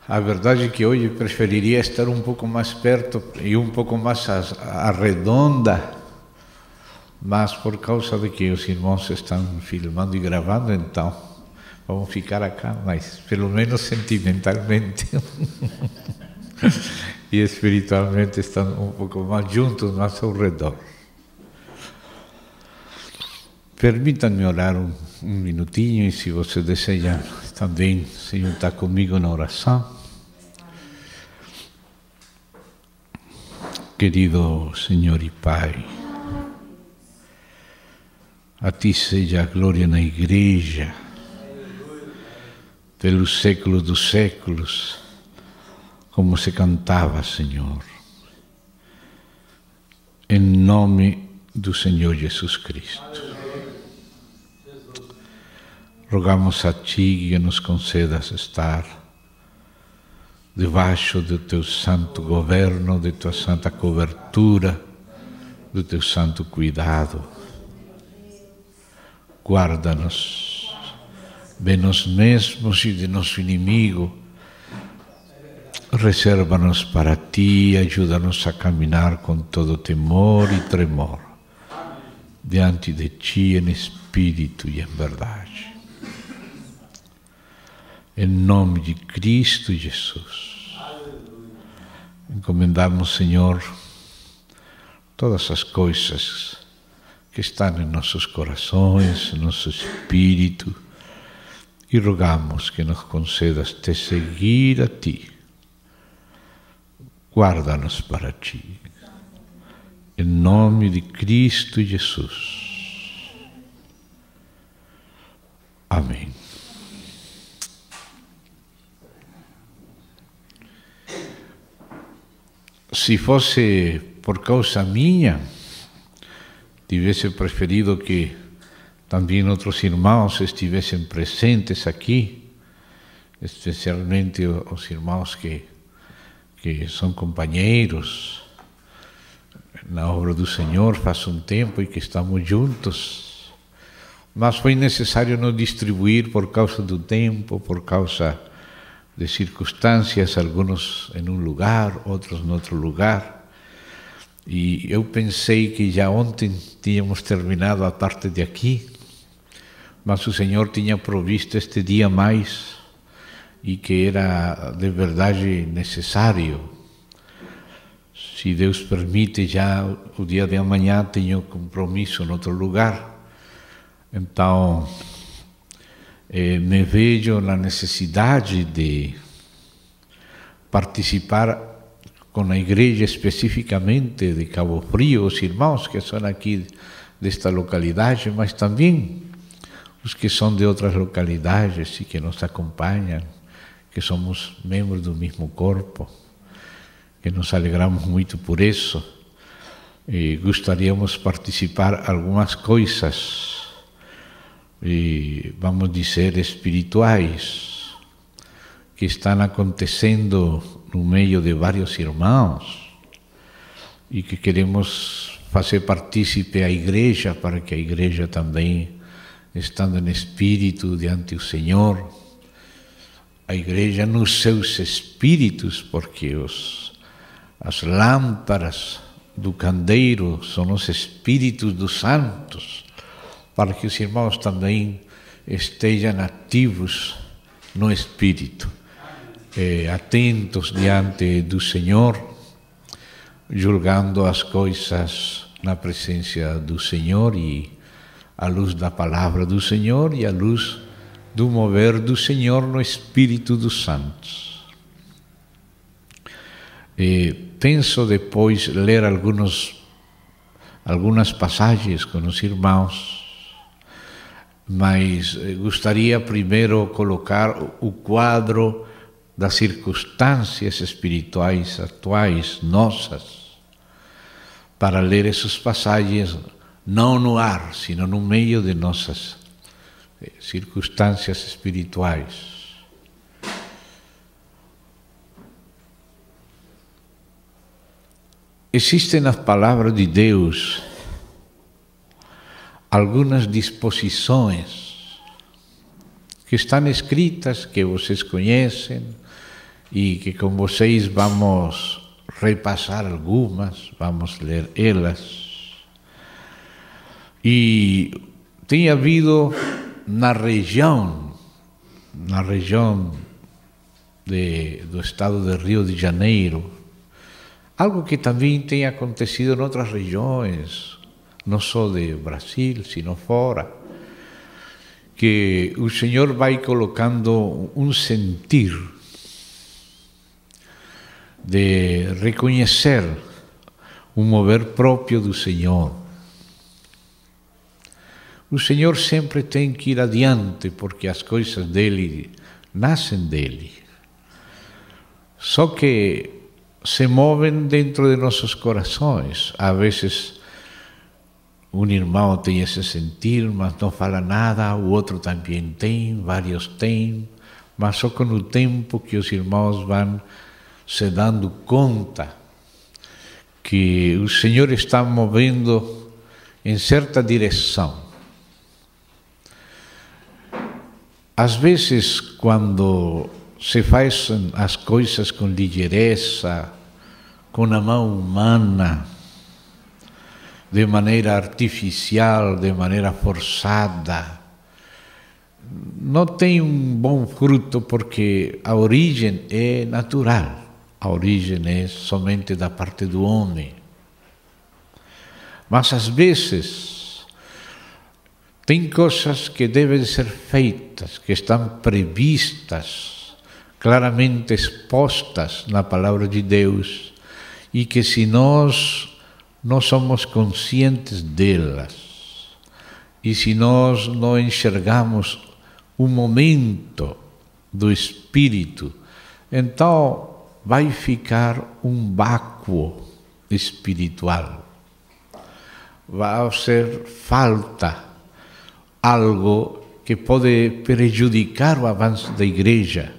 A verdade é que hoje preferiria estar um pouco mais perto e um pouco mais arredonda, mas por causa de que os irmãos estão filmando e gravando, então vamos ficar acá, mas pelo menos sentimentalmente e espiritualmente estão um pouco mais juntos, mais ao redor. Permítanme orar um minutinho, e se você deseja também se juntar comigo na oração. Querido Senhor e Pai, a Ti seja a glória na Igreja, pelos séculos dos séculos, como se cantava, Senhor, em nome do Senhor Jesus Cristo. Rogamos a Ti que nos concedas estar debaixo do Teu santo governo, de Tua santa cobertura, do Teu santo cuidado. Guarda-nos de nós mesmos e de nosso inimigo. Reserva-nos para Ti, ajuda-nos a caminhar com todo temor e tremor, diante de Ti em espírito e em verdade. Em nome de Cristo Jesus, encomendamos, Senhor, todas as coisas que estão em nossos corações, em nosso espírito, e rogamos que nos concedas te seguir a Ti. Guarda-nos para Ti. Em nome de Cristo Jesus. Amém. Se fosse por causa minha, tivesse preferido que também outros irmãos estivessem presentes aqui, especialmente os irmãos que são companheiros na obra do Senhor faz um tempo e que estamos juntos. Mas foi necessário nos distribuir por causa do tempo, por causa de circunstâncias, alguns em um lugar, outros em outro lugar. E eu pensei que já ontem tínhamos terminado a parte de aqui, mas o Senhor tinha provisto este dia mais e que era de verdade necessário. Se Deus permite, já o dia de amanhã tenho compromisso em outro lugar, então me vejo na necessidade de participar com a igreja, especificamente de Cabo Frio, os irmãos que são aqui desta localidade, mas também os que são de outras localidades e que nos acompanham, que somos membros do mesmo corpo, que nos alegramos muito por isso, e gostaríamos participar algumas coisas, e vamos dizer espirituais, que estão acontecendo no meio de vários irmãos e que queremos fazer partícipe a igreja, para que a igreja também, estando em espírito diante do Senhor, a igreja nos seus espíritos, porque as lâmpadas do candeeiro são os espíritos dos santos, para que os irmãos também estejam ativos no espírito, atentos diante do Senhor, julgando as coisas na presença do Senhor e à luz da palavra do Senhor e à luz do mover do Senhor no espírito dos santos. Penso depois ler algumas passagens com os irmãos, mas gostaria primeiro colocar o quadro das circunstâncias espirituais atuais nossas, para ler essas passagens não no ar, sino no meio de nossas circunstâncias espirituais. Existem nas palavras de Deus algumas disposições que estão escritas, que vocês conhecem, e que com vocês vamos repassar algumas, vamos ler elas. E tem havido na região do estado de Rio de Janeiro, algo que também tem acontecido em outras regiões, não só de Brasil, sino fora, que o Senhor vai colocando um sentir de reconhecer um mover próprio do Senhor. O Senhor sempre tem que ir adiante, porque as coisas dele nascem dele. Só que se movem dentro de nossos corações. Às vezes um irmão tem esse sentir, mas não fala nada, o outro também tem, vários têm, mas só com o tempo que os irmãos vão se dando conta que o Senhor está movendo em certa direção. Às vezes, quando se fazem as coisas com ligeireza, com a mão humana, de maneira artificial, de maneira forçada, não tem um bom fruto, porque a origem é natural, a origem é somente da parte do homem. Mas às vezes tem coisas que devem ser feitas, que estão previstas, claramente expostas na palavra de Deus, e que se nós não somos conscientes delas, e se nós não enxergamos o momento do Espírito, então vai ficar um vácuo espiritual. Vai ser falta algo que pode prejudicar o avanço da igreja.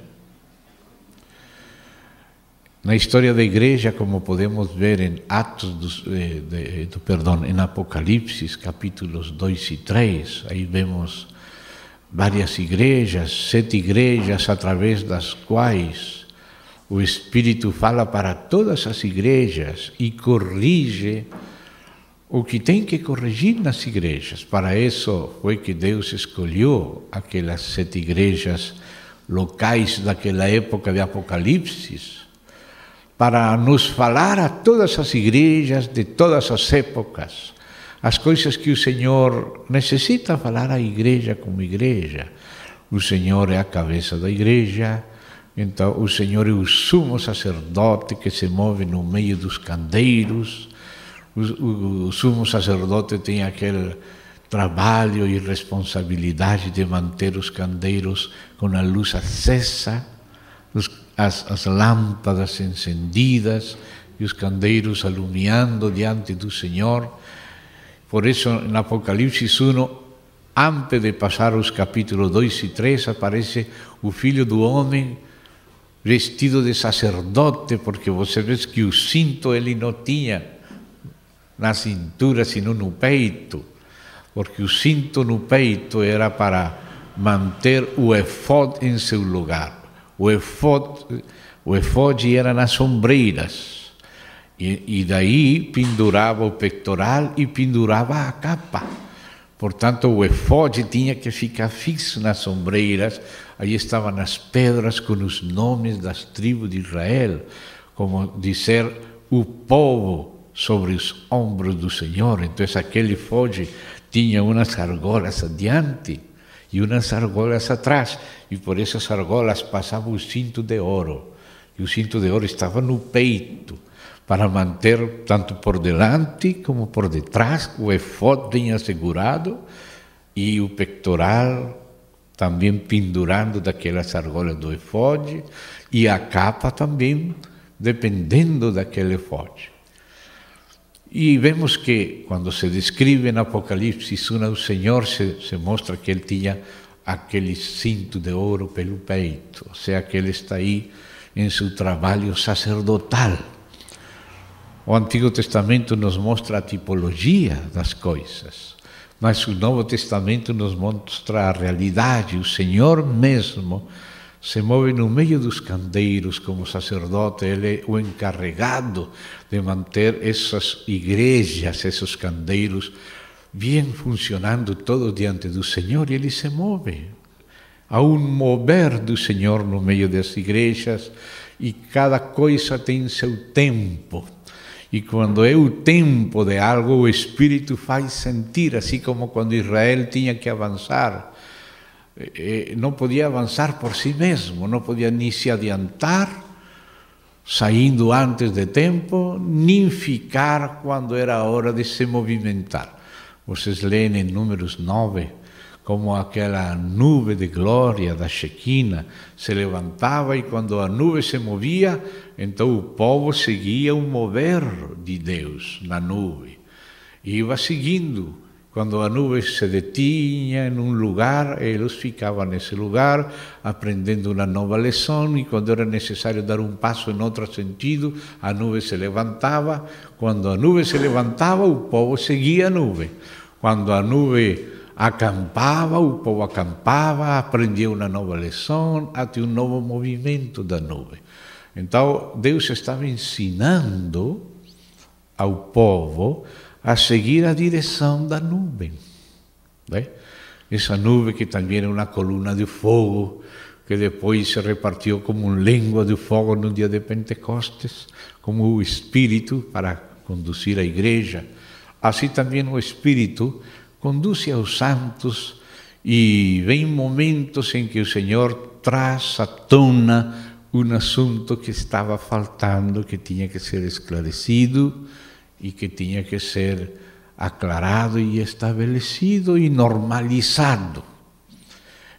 Na história da igreja, como podemos ver em em Apocalipse, capítulos 2 e 3, aí vemos várias igrejas, 7 igrejas, através das quais o Espírito fala para todas as igrejas e corrige o que tem que corrigir nas igrejas. Para isso foi que Deus escolheu aquelas 7 igrejas locais daquela época de Apocalipse, para nos falar a todas as igrejas de todas as épocas, as coisas que o Senhor necessita falar à igreja como igreja. O Senhor é a cabeça da igreja, então o Senhor é o sumo sacerdote que se move no meio dos candeiros. O sumo sacerdote tem aquele trabalho e responsabilidade de manter os candeiros com a luz acesa, as lâmpadas encendidas e os candeiros alumiando diante do Senhor. Por isso, em Apocalipse 1, antes de passar os capítulos 2 e 3, aparece o Filho do Homem vestido de sacerdote, porque você vê que o cinto ele não tinha na cintura, senão no peito, porque o cinto no peito era para manter o efod em seu lugar. O efod era nas ombreiras, e daí pendurava o pectoral e pendurava a capa. Portanto, o efod tinha que ficar fixo nas ombreiras. Aí estavam as pedras com os nomes das tribos de Israel, como dizer o povo sobre os ombros do Senhor. Então, aquele efod tinha umas argolas adiante e umas argolas atrás, e por essas argolas passava o cinto de ouro, e o cinto de ouro estava no peito, para manter tanto por delante como por detrás o efod bem assegurado, e o pectoral também pendurando daquelas argolas do efod, e a capa também dependendo daquele efod. E vemos que, quando se descreve em Apocalipse 1, o Senhor se mostra que ele tinha aquele cinto de ouro pelo peito, ou seja, que ele está aí em seu trabalho sacerdotal. O Antigo Testamento nos mostra a tipologia das coisas, mas o Novo Testamento nos mostra a realidade. O Senhor mesmo se move no meio dos candeiros como sacerdote, ele é o encarregado de manter essas igrejas, esses candeiros, bem funcionando todos diante do Senhor, e ele se move. Há um mover do Senhor no meio das igrejas, e cada coisa tem seu tempo. E quando é o tempo de algo, o Espírito faz sentir, assim como quando Israel tinha que avançar. Não podia avançar por si mesmo, não podia nem se adiantar, saindo antes de tempo, nem ficar quando era a hora de se movimentar. Vocês leem em Números 9, como aquela nuvem de glória da Shequina se levantava, e quando a nuvem se movia, então o povo seguia o mover de Deus na nuvem. E ia seguindo. Quando a nuvem se detinha em um lugar, eles ficavam nesse lugar, aprendendo uma nova lição, e quando era necessário dar um passo em outro sentido, a nuvem se levantava. Quando a nuvem se levantava, o povo seguia a nuvem. Quando a nuvem acampava, o povo acampava, aprendia uma nova lição, até um novo movimento da nuvem. Então, Deus estava ensinando ao povo a seguir a direção da nuvem. Né? Essa nuvem que também é uma coluna de fogo, que depois se repartiu como uma língua de fogo no dia de Pentecostes, como o Espírito para conduzir a igreja. Assim também o Espírito conduz aos santos, e vem momentos em que o Senhor traz à tona um assunto que estava faltando, que tinha que ser esclarecido, e que tinha que ser aclarado e estabelecido e normalizado.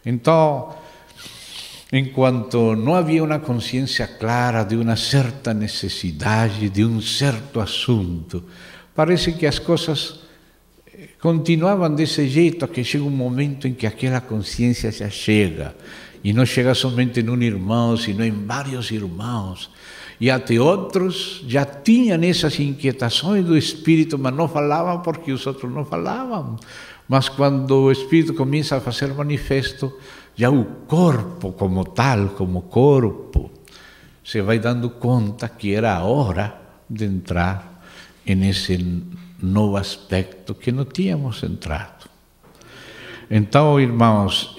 Então, enquanto não havia uma consciência clara de uma certa necessidade, de um certo assunto, parece que as coisas continuavam desse jeito, até que chega um momento em que aquela consciência já chega, e não chega somente em um irmão, sino em vários irmãos. E até outros já tinham essas inquietações do Espírito, mas não falavam porque os outros não falavam. Mas quando o Espírito começa a fazer manifesto, já o corpo como tal, como corpo, se vai dando conta que era a hora de entrar nesse novo aspecto que não tínhamos entrado. Então, irmãos,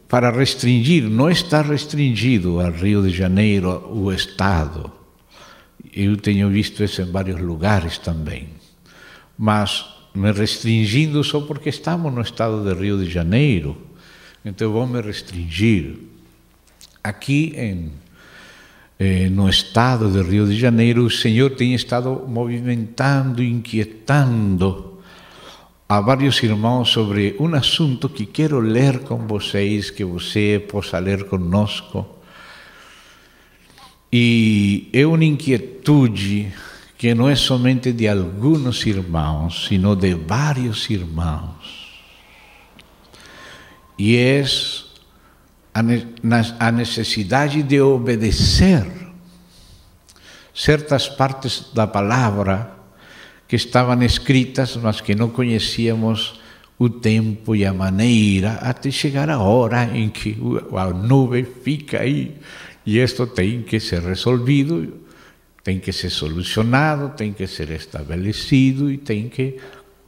para restringir, não está restringido a Rio de Janeiro o Estado. Eu tenho visto isso em vários lugares também. Mas me restringindo só porque estamos no estado de Rio de Janeiro, então eu vou me restringir. Aqui no estado de Rio de Janeiro, o Senhor tem estado movimentando, inquietando a vários irmãos sobre um assunto que quero ler com vocês, que você possa ler conosco. E é uma inquietude que não é somente de alguns irmãos, sino de vários irmãos. E é a necessidade de obedecer certas partes da palavra que estavam escritas, mas que não conhecíamos o tempo e a maneira, até chegar a hora em que a nuvem fica aí, e isto tem que ser resolvido, tem que ser solucionado, tem que ser estabelecido e tem que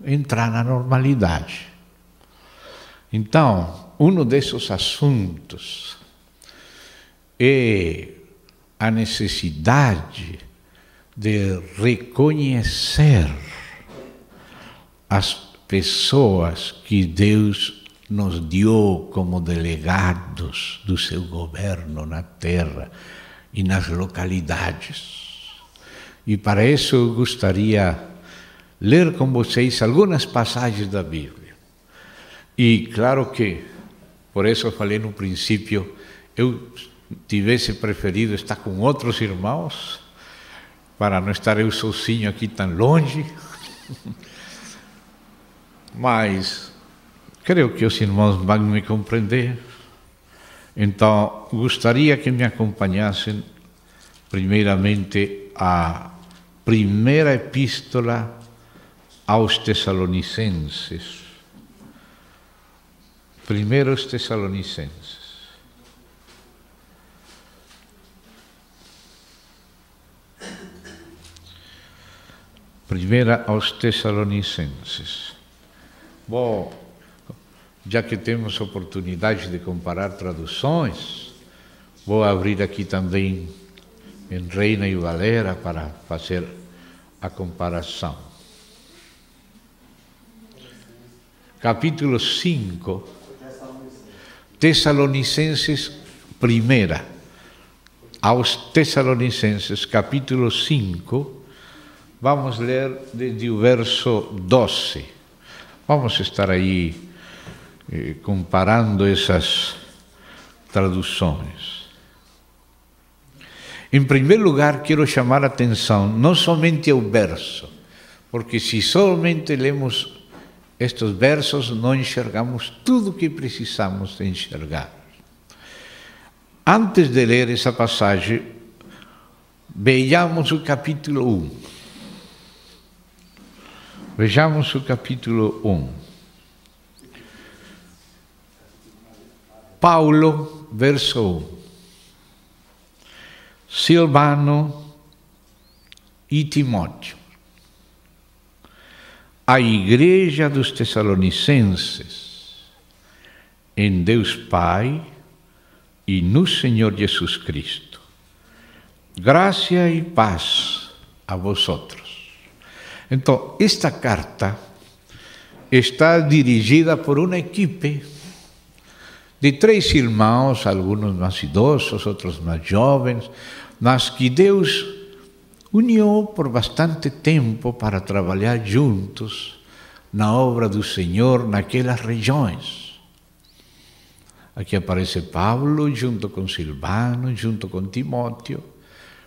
entrar na normalidade. Então, um desses assuntos é a necessidade de reconhecer as pessoas que Deus nos deu como delegados do seu governo na terra e nas localidades. E para isso eu gostaria de ler com vocês algumas passagens da Bíblia. E claro que, por isso eu falei no princípio, eu tivesse preferido estar com outros irmãos, para não estar eu sozinho aqui tão longe. Mas creio que os irmãos vão me compreender. Então, gostaria que me acompanhassem primeiramente a primeira epístola aos Tessalonicenses. Primeiros Tessalonicenses. Primeira aos Tessalonicenses. Bom, já que temos oportunidade de comparar traduções, vou abrir aqui também em Reina e Valera para fazer a comparação. Capítulo 5, Tessalonicenses, primeira, aos Tessalonicenses, capítulo 5, vamos ler desde o verso 12. Vamos estar aí comparando essas traduções. Em primeiro lugar, quero chamar a atenção não somente ao verso, porque se somente lemos estes versos, não enxergamos tudo o que precisamos de enxergar. Antes de ler essa passagem, vejamos o capítulo 1. Vejamos o capítulo 1. Paulo, verso 1. Silvano e Timóteo, a igreja dos Tessalonicenses, em Deus Pai e no Senhor Jesus Cristo. Graça e paz a vosotros. Então, esta carta está dirigida por uma equipe de 3 irmãos, alguns mais idosos, outros mais jovens, mas que Deus uniu por bastante tempo para trabalhar juntos na obra do Senhor naquelas regiões. Aqui aparece Paulo junto com Silvano, junto com Timóteo.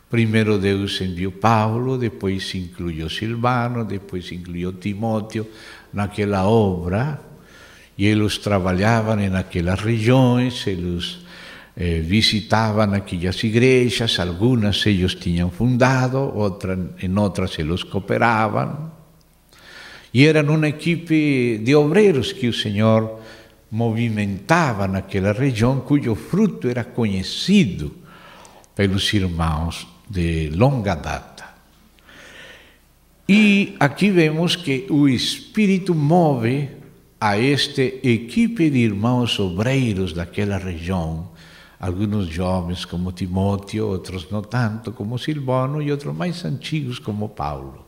Primeiro Deus enviou Paulo, depois incluiu Silvano, depois incluiu Timóteo naquela obra, e eles trabalhavam naquelas regiões, eles visitavam aquelas igrejas, algumas eles tinham fundado, em outras eles cooperavam, e eram uma equipe de obreiros que o Senhor movimentava naquela região, cujo fruto era conhecido pelos irmãos de longa data. E aqui vemos que o Espírito move a esta equipe de irmãos obreiros daquela região, alguns jovens como Timóteo, outros não tanto como Silvano e outros mais antigos como Paulo.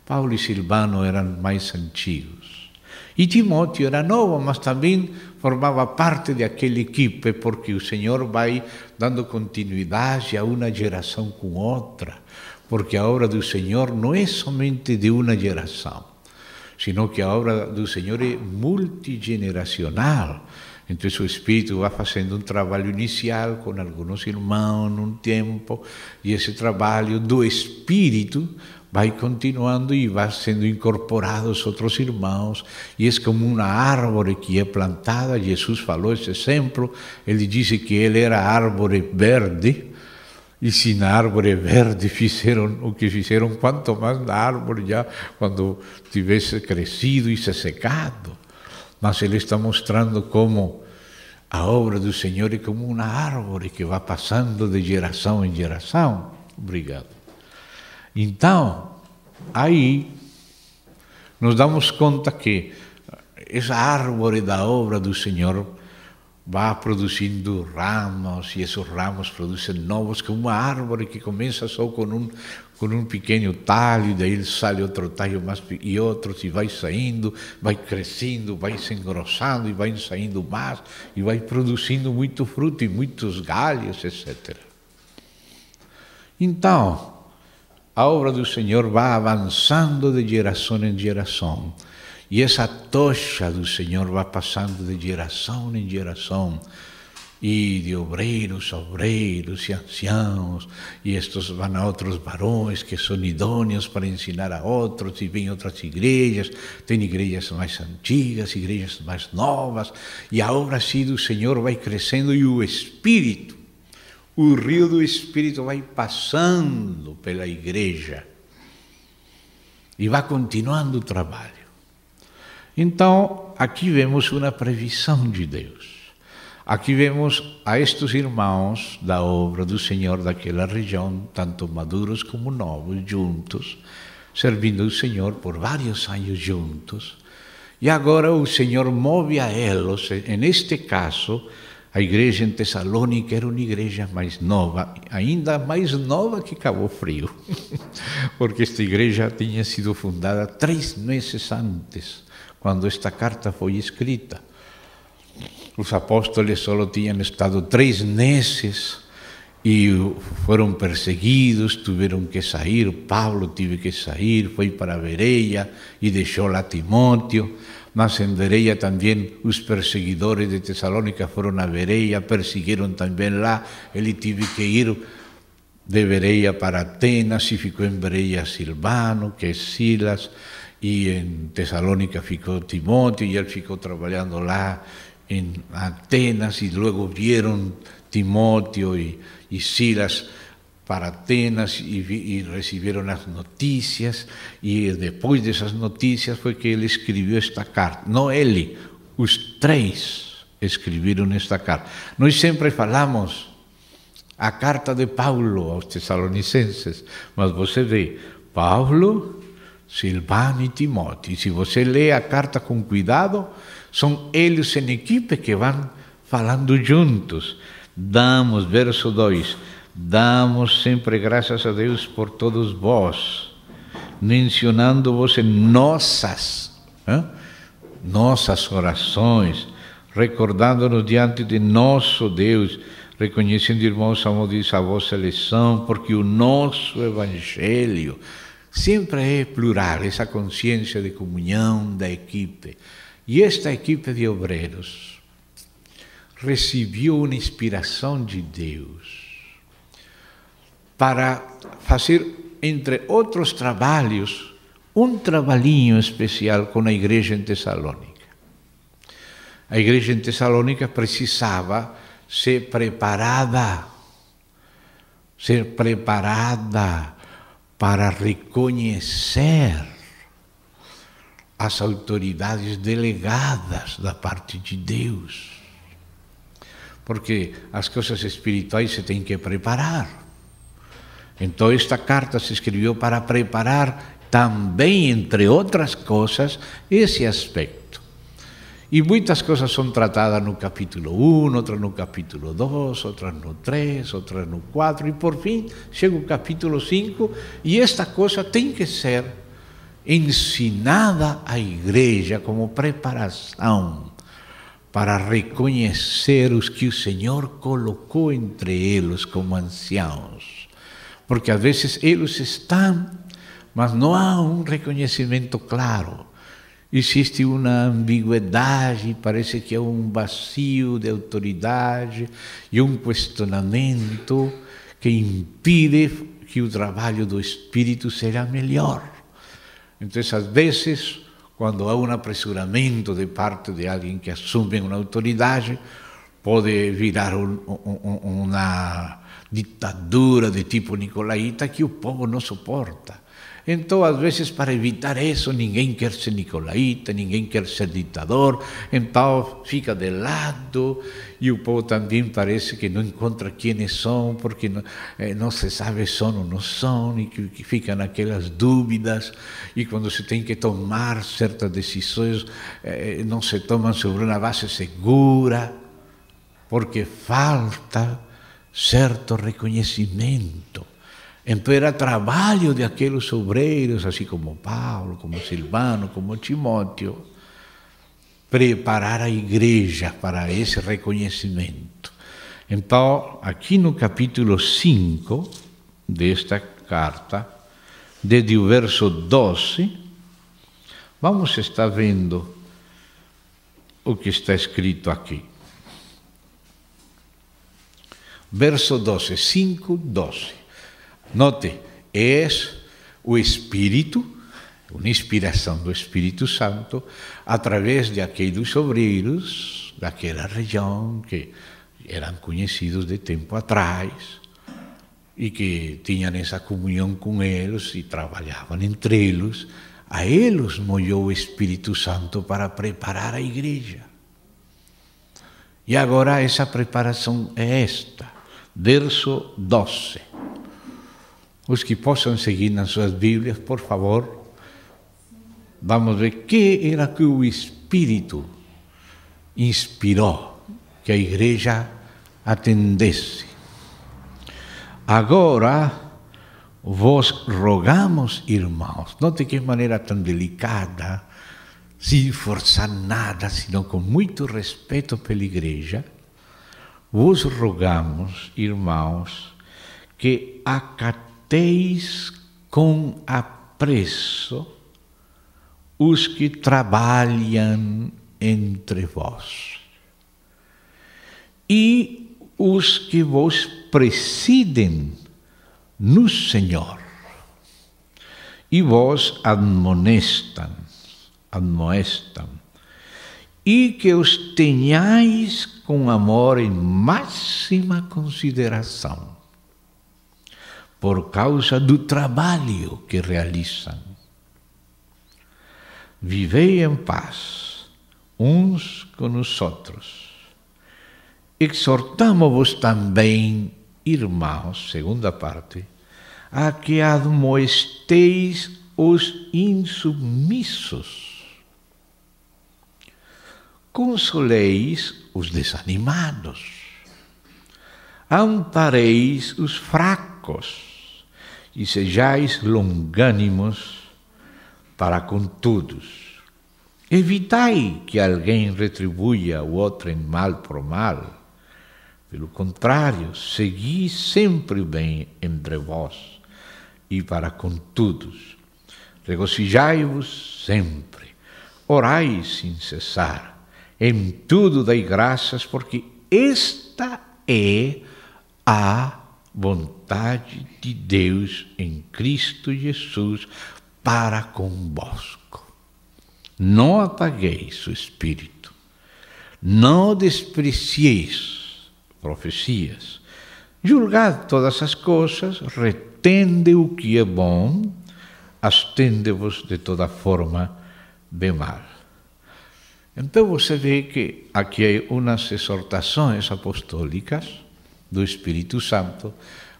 Paulo e Silvano eram mais antigos. E Timóteo era novo, mas também formava parte daquela equipe, porque o Senhor vai dando continuidade a uma geração com outra, porque a obra do Senhor não é somente de uma geração, sino que a obra do Senhor é multigeneracional. Então o Espírito vai fazendo um trabalho inicial com alguns irmãos num tempo, e esse trabalho do Espírito vai continuando e vai sendo incorporados outros irmãos, e é como uma árvore que é plantada. Jesus falou esse exemplo, ele disse que ele era árvore verde, e se na árvore verde fizeram o que fizeram, quanto mais na árvore já quando tivesse crescido e se secado. Mas ele está mostrando como a obra do Senhor é como uma árvore que vai passando de geração em geração. Obrigado. Então, aí nos damos conta que essa árvore da obra do Senhor vai produzindo ramos, e esses ramos produzem novos, como uma árvore que começa só com um pequeno talho, daí sai outro talho mais, e outros, e vai saindo, vai crescendo, vai se engrossando, e vai saindo mais, e vai produzindo muito fruto e muitos galhos, etc. Então, a obra do Senhor vai avançando de geração em geração. E essa tocha do Senhor vai passando de geração em geração. E de obreiros a obreiros e anciãos. E estes vão a outros varões que são idôneos para ensinar a outros. E vêm outras igrejas. Tem igrejas mais antigas, igrejas mais novas. E a obra assim do Senhor vai crescendo, e o Espírito, o rio do Espírito vai passando pela igreja e vai continuando o trabalho. Então, aqui vemos uma previsão de Deus. Aqui vemos a estes irmãos da obra do Senhor daquela região, tanto maduros como novos, juntos, servindo o Senhor por vários anos juntos. E agora o Senhor move a eles, neste caso, a igreja em Tessalônica era uma igreja mais nova, ainda mais nova que Cabo Frio, porque esta igreja tinha sido fundada 3 meses antes, quando esta carta foi escrita. Os apóstolos só tinham estado 3 meses e foram perseguidos, tiveram que sair. Paulo teve que sair, foi para Bereia e deixou lá Timóteo. Mas em Bereia também os perseguidores de Tessalônica foram a Bereia, perseguiram também lá. Ele teve que ir de Bereia para Atenas e ficou em Bereia Silvano, que é Silas, e em Tessalônica ficou Timóteo e ele ficou trabalhando lá em Atenas e logo vieram Timóteo e Silas para Atenas e receberam as notícias e depois dessas notícias foi que ele escreveu esta carta. Não ele, os 3 escreveram esta carta. Nós sempre falamos a carta de Paulo aos Tessalonicenses, mas você vê, Paulo, Silvano e Timóteo. E se você lê a carta com cuidado, são eles em equipe que vão falando juntos. Damos, verso 2, damos sempre graças a Deus por todos vós, mencionando-vos em nossas orações, recordando-nos diante de nosso Deus, reconhecendo, irmãos, a vossa eleição, porque o nosso Evangelho sempre é plural, essa consciência de comunhão da equipe. E esta equipe de obreiros recebeu uma inspiração de Deus para fazer, entre outros trabalhos, um trabalhinho especial com a igreja em Tessalônica. A igreja em Tessalônica precisava ser preparada para reconhecer as autoridades delegadas da parte de Deus. Porque as coisas espirituais se tem que preparar. Então esta carta se escreveu para preparar também, entre outras coisas, esse aspecto. E muitas coisas são tratadas no capítulo 1, outras no capítulo 2, outras no 3, outras no 4, e por fim chega o capítulo 5, e esta coisa tem que ser ensinada à igreja como preparação para reconhecer os que o Senhor colocou entre eles como anciãos. Porque às vezes eles estão, mas não há um reconhecimento claro. Existe uma ambiguidade, parece que é um vazio de autoridade e um questionamento que impede que o trabalho do Espírito seja melhor. Então, às vezes, quando há um apressuramento de parte de alguém que assume uma autoridade, pode virar uma ditadura de tipo nicolaíta que o povo não suporta. Então, às vezes, para evitar isso, ninguém quer ser nicolaíta, ninguém quer ser ditador, então fica de lado, e o povo também parece que não encontra quem são, porque não se sabe se são ou não são, e que ficam aquelas dúvidas, e quando se tem que tomar certas decisões, não se tomam sobre uma base segura, porque falta certo reconhecimento. Então era trabalho de aqueles obreiros, assim como Paulo, como Silvano, como Timóteo, preparar a igreja para esse reconhecimento. Então, aqui no capítulo 5 desta carta, desde o verso 12, vamos estar vendo o que está escrito aqui. Verso 12, 5, 12. Note, é o Espírito, uma inspiração do Espírito Santo, através de aqueles obreiros daquela região que eram conhecidos de tempo atrás e que tinham essa comunhão com eles e trabalhavam entre eles, a eles molhou o Espírito Santo para preparar a igreja. E agora essa preparação é esta, verso 12. Os que possam seguir nas suas Bíblias, por favor, vamos ver o que era que o Espírito inspirou que a igreja atendesse. Agora vos rogamos, irmãos, note que maneira tão delicada, sem forçar nada, senão com muito respeito pela igreja, vos rogamos, irmãos, que acateis com apreço os que trabalham entre vós e os que vos presidem no Senhor e vos admoestam, e que os tenhais com amor em máxima consideração, por causa do trabalho que realizam. Vivei em paz uns com os outros. Exortamo-vos também, irmãos, segunda parte, a que admoesteis os insubmissos. Consoleis os desanimados, ampareis os fracos e sejais longânimos para com todos. Evitai que alguém retribua o outro em mal por mal. Pelo contrário, segui sempre o bem entre vós e para com todos. Regozijai-vos sempre, orai sem cessar. Em tudo dai graças, porque esta é a vontade de Deus em Cristo Jesus para convosco. Não apagueis o Espírito, não desprezieis profecias. Julgad todas as coisas, retende o que é bom, abstende-vos de toda forma de mal. Então você vê que aqui há umas exortações apostólicas do Espírito Santo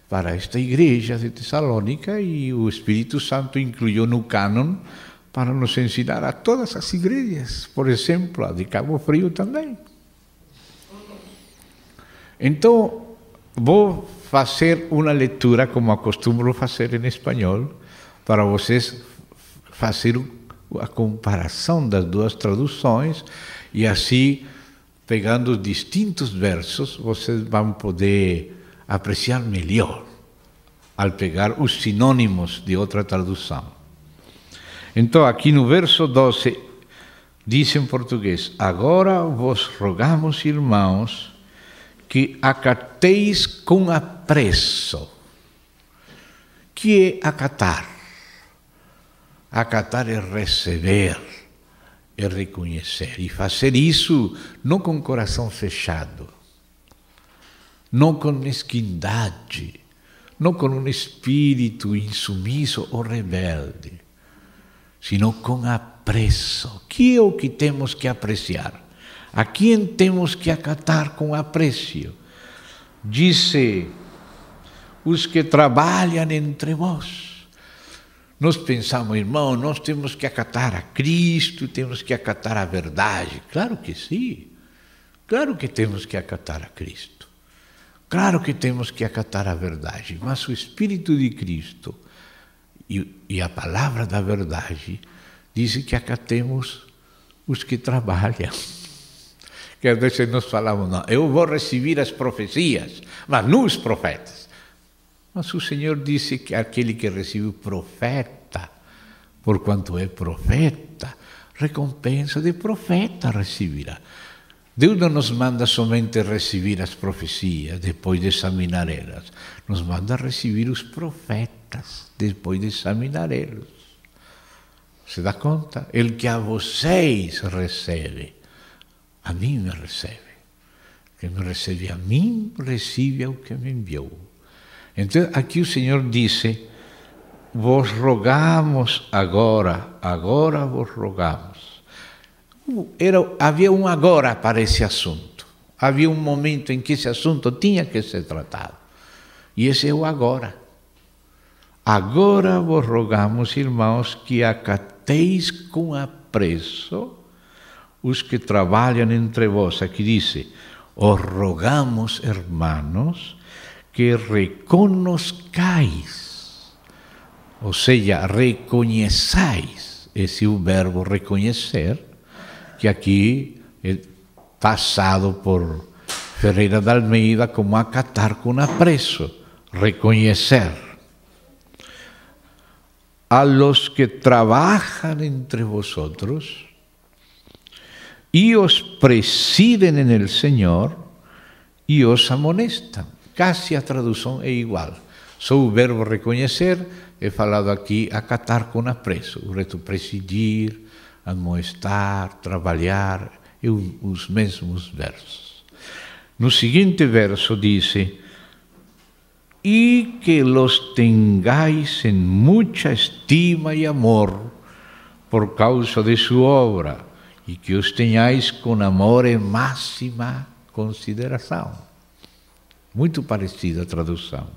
para esta igreja de Tessalônica, e o Espírito Santo incluiu no cânon para nos ensinar a todas as igrejas, por exemplo, a de Cabo Frio também. Então, vou fazer uma leitura, como acostumo fazer em espanhol, para vocês fazer a comparação das duas traduções, e assim, pegando distintos versos, vocês vão poder apreciar melhor ao pegar os sinônimos de outra tradução. Então, aqui no verso 12, diz em português: agora vos rogamos, irmãos, que acateis com apreço. Que é acatar? Acatar é receber, é reconhecer, e fazer isso não com o coração fechado, não com mesquindade, não com um espírito insumisso ou rebelde, sino com apreço. Que é o que temos que apreciar? A quem temos que acatar com apreço? Diz os que trabalham entre vós. Nós pensamos, irmão, nós temos que acatar a Cristo, temos que acatar a verdade. Claro que sim. Claro que temos que acatar a Cristo. Claro que temos que acatar a verdade. Mas o Espírito de Cristo e a palavra da verdade diz que acatemos os que trabalham. Que às vezes nós falamos, não, eu vou receber as profecias, mas não os profetas. Mas o Senhor disse que aquele que recebe o profeta, porquanto é profeta, recompensa de profeta receberá. Deus não nos manda somente receber as profecias, depois de examinar elas. Nos manda receber os profetas, depois de examinar eles. Se dá conta? El que a vocês recebe, a mim me recebe. Quem me recebe a mim, recebe ao que me enviou. Então, aqui o Senhor disse vos rogamos agora vos rogamos. Havia um agora para esse assunto. Havia um momento em que esse assunto tinha que ser tratado. E esse é o agora. Agora vos rogamos, irmãos, que acateis com apreço os que trabalham entre vós. Aqui diz, os rogamos, hermanos, que reconozcais, ou seja, reconheçais, esse é o verbo reconhecer, que aqui é passado por Ferreira de Almeida como acatar com apreço, reconhecer. A los que trabajan entre vosotros y os presiden en el Señor y os amonestan. Casi a tradução é igual. Só o verbo reconhecer é falado aqui acatar com apreço. O resto presidir, admoestar, trabalhar, é os mesmos versos. No seguinte verso diz: e que los tengáis en mucha estima y amor por causa de su obra, e que os tenhais com amor e máxima consideração. Muito parecida a tradução.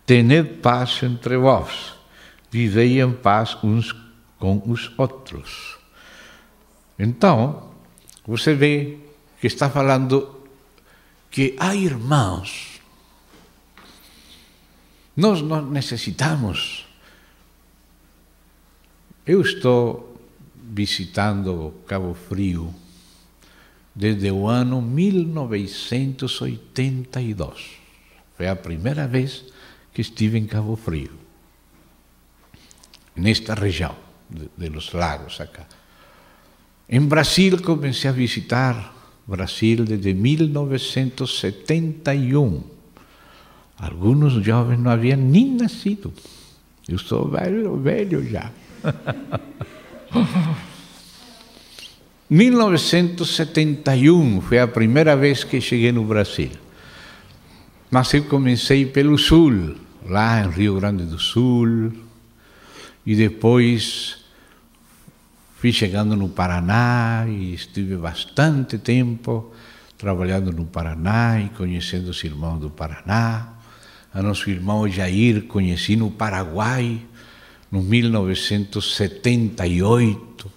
Tened paz entre vós, vivei em paz uns com os outros. Então, você vê que está falando que há irmãos. Nós necessitamos. Eu estou visitando Cabo Frio desde o ano 1982. Foi a primeira vez que estive em Cabo Frio, nesta região de los lagos acá. Em Brasil comecei a visitar Brasil desde 1971. Alguns jovens não haviam nem nascido. Eu sou velho já. 1971 foi a primeira vez que cheguei no Brasil. Mas eu comecei pelo sul, lá em Rio Grande do Sul, e depois fui chegando no Paraná e estive bastante tempo trabalhando no Paraná e conhecendo os irmãos do Paraná. A nosso irmão Jair conheci no Paraguai, no 1978,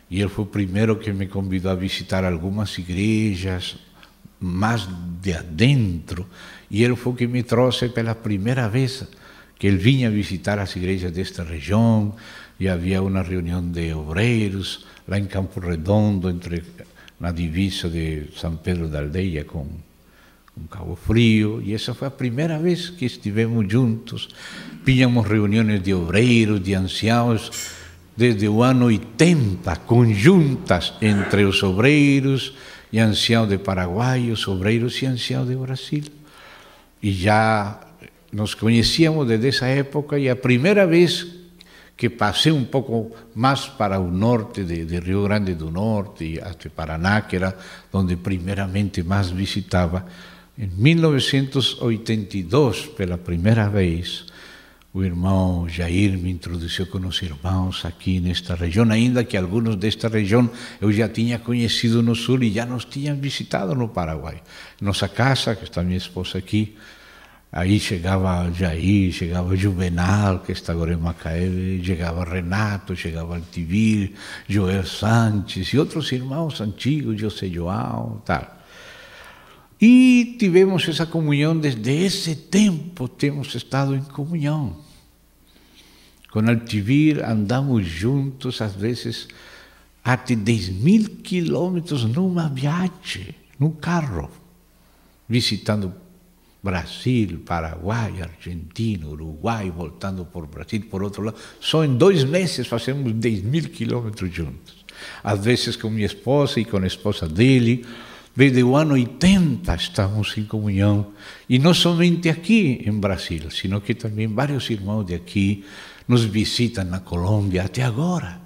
e ele foi o primeiro que me convidou a visitar algumas igrejas, mais de adentro, e ele foi o que me trouxe pela primeira vez, que ele vinha visitar as igrejas desta região, e havia uma reunião de obreiros lá em Campo Redondo, na divisa de São Pedro da Aldeia com Cabo Frio, e essa foi a primeira vez que estivemos juntos. Tínhamos reuniões de obreiros, de anciãos, desde o ano 80, conjuntas entre os obreiros e anciãos de Paraguai, os obreiros e anciãos de Brasil. E já nos conhecíamos desde essa época, e a primeira vez que passei um pouco mais para o norte de Rio Grande do Norte e até Paraná, que era onde primeiramente mais visitava, em 1982, pela primeira vez, o irmão Jair me introduziu com os irmãos aqui nesta região, ainda que alguns desta região eu já tinha conhecido no sul e já nos tinham visitado no Paraguai. Nossa casa, que está minha esposa aqui, aí chegava Jair, chegava Juvenal, que está agora em Macaé, chegava Renato, chegava Altivir, Joel Sanches e outros irmãos antigos, José João, tal. E tivemos essa comunhão desde esse tempo, temos estado em comunhão. Com Altivir andamos juntos, às vezes, até 10.000 quilômetros numa viagem, num carro, visitando Brasil, Paraguai, Argentina, Uruguai, voltando por Brasil, por outro lado. Só em 2 meses fazemos 10.000 quilômetros juntos. Às vezes com minha esposa e com a esposa dele. Desde o ano 80 estamos em comunhão. E não somente aqui em Brasil, sino que também vários irmãos de aqui nos visitam na Colômbia até agora.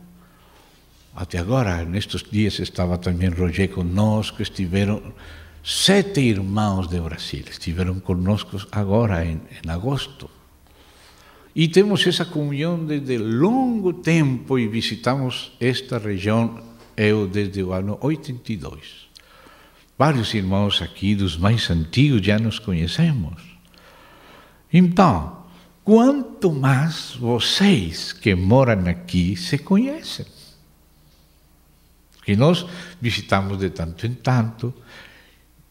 Até agora, nestes dias estava também Roger conosco, estiveram 7 irmãos de Brasil, estiveram conosco agora em agosto. E temos essa comunhão desde longo tempo e visitamos esta região, eu desde o ano 82. Vários irmãos aqui, dos mais antigos, já nos conhecemos. Então, quanto mais vocês que moram aqui se conhecem. Porque nós visitamos de tanto em tanto,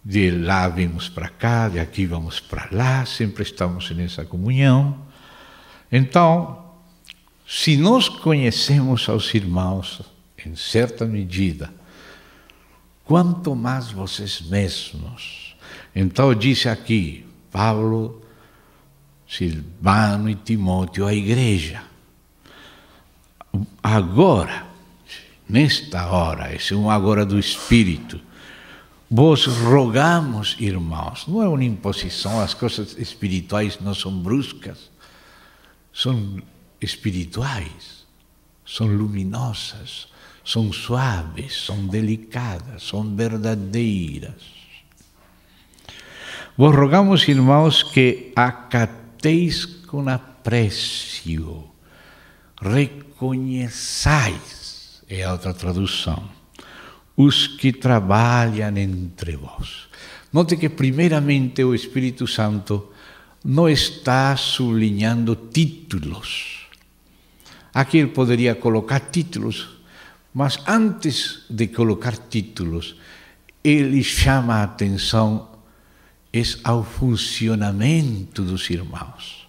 de lá vimos para cá, de aqui vamos para lá, sempre estamos nessa comunhão. Então, se nós conhecemos aos irmãos, em certa medida, quanto mais vocês mesmos. Então, disse aqui, Paulo, Silvano e Timóteo, a igreja. Agora, nesta hora, esse é um agora do Espírito, vos rogamos, irmãos, não é uma imposição, as coisas espirituais não são bruscas, são espirituais, são luminosas, são suaves, são delicadas, são verdadeiras. Vos rogamos, irmãos, que acateis com aprecio, reconheçais, é a outra tradução, os que trabalham entre vós. Note que, primeiramente, o Espírito Santo não está sublinhando títulos. Aqui ele poderia colocar títulos, mas antes de colocar títulos, ele chama a atenção ao funcionamento dos irmãos.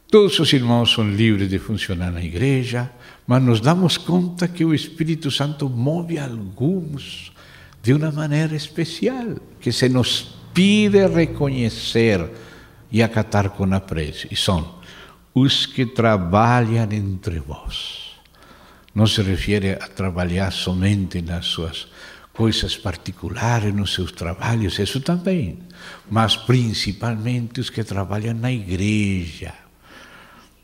Todos os irmãos são livres de funcionar na igreja, mas nos damos conta que o Espírito Santo move alguns de uma maneira especial, que se nos pide reconhecer e acatar com apreço. E são os que trabalham entre vós. Não se refere a trabalhar somente nas suas coisas particulares, nos seus trabalhos, isso também, mas principalmente os que trabalham na igreja,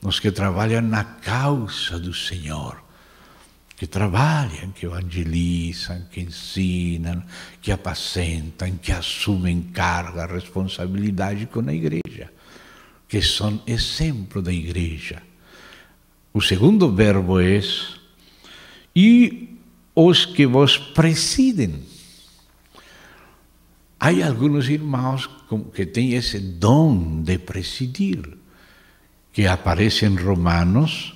os que trabalham na causa do Senhor, que trabalham, que evangelizam, que ensinam, que apacentam, que assumem carga, responsabilidade com a igreja, que são exemplo da igreja. O segundo verbo é e os que vos presidem. Há alguns irmãos que têm esse dom de presidir, que aparece em Romanos,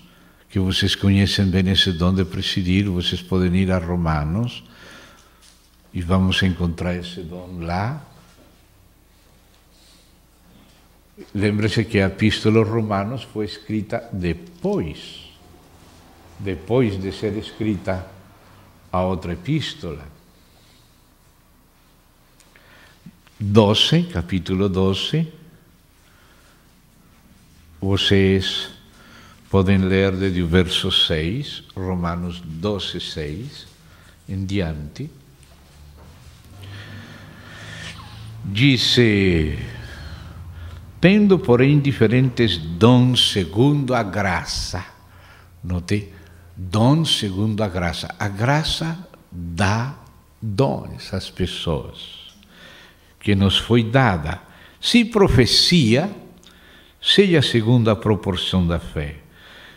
que vocês conhecem bem esse dom de presidir, vocês podem ir a Romanos e vamos encontrar esse dom lá. Lembre-se que a Epístola aos Romanos foi escrita depois de ser escrita a outra epístola. 12, capítulo 12, vocês podem ler desde o verso 6, Romanos 12, 6, em diante. Dice, tendo, porém, diferentes dons segundo a graça. Note, dons segundo a graça. A graça dá dons às pessoas que nos foi dada. Se profecia, seja segundo a proporção da fé.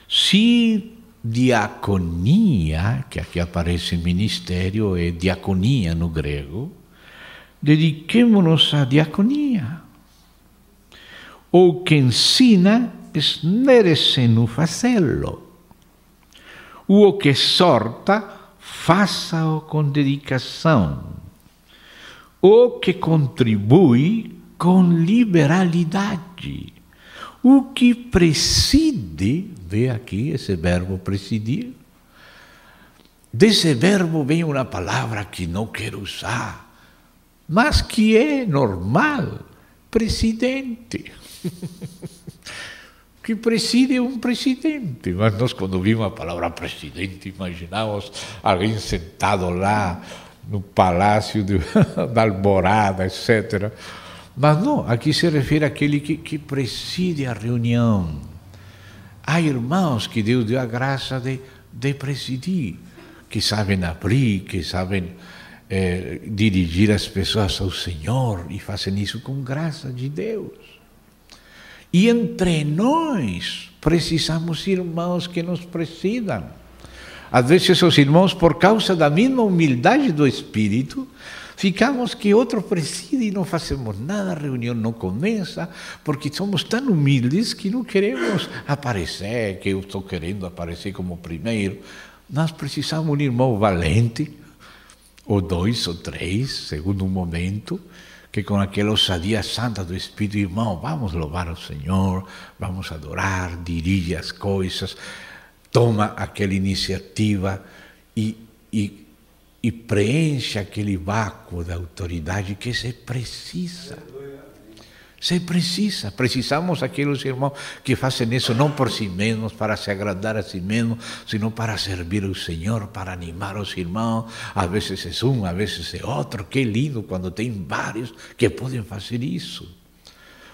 Se diaconia, que aqui aparece ministério, é diaconia no grego, dediquemo-nos à diaconia. O que ensina, esmere-se no fazê-lo. O que exorta, faça-o com dedicação. O que contribui com liberalidade. O que preside, vê aqui esse verbo presidir. Desse verbo vem uma palavra que não quero usar, mas que é normal, presidente. Que preside é um presidente. Mas nós, quando vimos a palavra presidente, imaginávamos alguém sentado lá no palácio da Alvorada, etc. Mas não, aqui se refere àquele que preside a reunião. Há irmãos que Deus deu a graça de presidir, que sabem abrir, que sabem dirigir as pessoas ao Senhor e fazem isso com graça de Deus. E entre nós precisamos irmãos que nos presidam. Às vezes os irmãos, por causa da mesma humildade do espírito, ficamos que outro preside e não fazemos nada, a reunião não começa, porque somos tão humildes que não queremos aparecer, que eu estou querendo aparecer como primeiro. Nós precisamos de um irmão valente, ou dois ou três, segundo um momento, que com aquela ousadia santa do Espírito, irmão, vamos louvar ao Senhor, vamos adorar, dirige as coisas, toma aquela iniciativa e preenche aquele vácuo da autoridade que se precisa. Se precisa. Precisamos aqueles irmãos que fazem isso não por si mesmos, para se agradar a si mesmos, sino para servir ao Senhor, para animar os irmãos. Às vezes é um, às vezes é outro. Que lindo quando tem vários que podem fazer isso.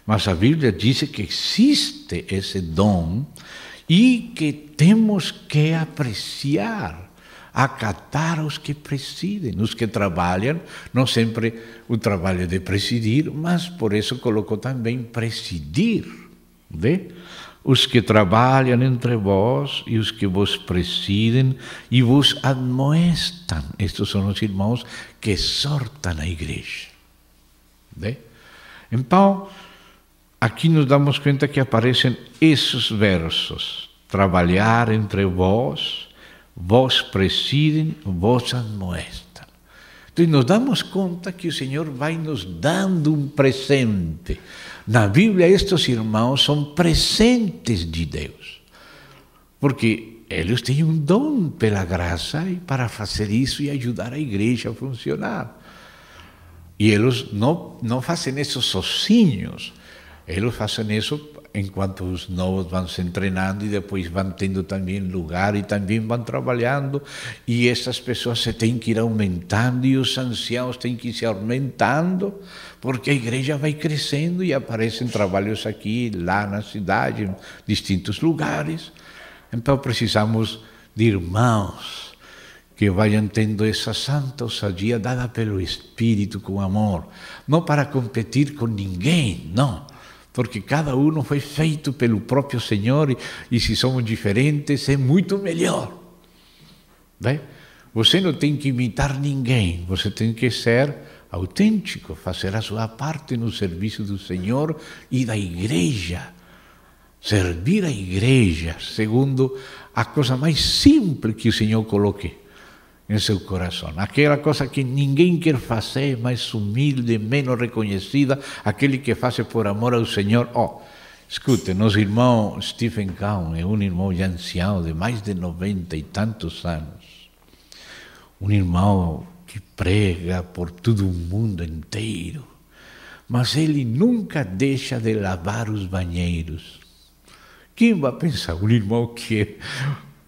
Mas a Bíblia diz que existe esse dom e que temos que apreciar, acatar os que presidem, os que trabalham, não sempre o trabalho de presidir, mas por isso colocou também presidir, né? Os que trabalham entre vós e os que vos presidem e vos admoestam. Estes são os irmãos que exortam a igreja, né? Então, aqui nos damos conta que aparecem esses versos: trabalhar entre vós, vos presidem, vos admoestam. Então, nos damos conta que o Senhor vai nos dando um presente. Na Bíblia, estes irmãos são presentes de Deus, porque eles têm um dom pela graça para fazer isso e ajudar a igreja a funcionar. E eles não fazem isso sozinhos, eles fazem isso enquanto os novos vão se treinando e depois vão tendo também lugar e também vão trabalhando, e essas pessoas se têm que ir aumentando e os anciãos têm que ir se aumentando, porque a igreja vai crescendo e aparecem trabalhos aqui, lá na cidade, em distintos lugares. Então precisamos de irmãos que vayan tendo essa santa ousadia dada pelo Espírito com amor, não para competir com ninguém, não, porque cada um foi feito pelo próprio Senhor e se somos diferentes é muito melhor. Né? Você não tem que imitar ninguém, você tem que ser autêntico, fazer a sua parte no serviço do Senhor e da igreja. Servir a igreja segundo a coisa mais simples que o Senhor coloque em seu coração. Aquela coisa que ninguém quer fazer, mais humilde, menos reconhecida, aquele que faz por amor ao Senhor. Escute, nosso irmão Stephen Cowan é um irmão já ancião, de mais de 90 e tantos anos. Um irmão que prega por todo o mundo inteiro, mas ele nunca deixa de lavar os banheiros. Quem vai pensar? Um irmão que é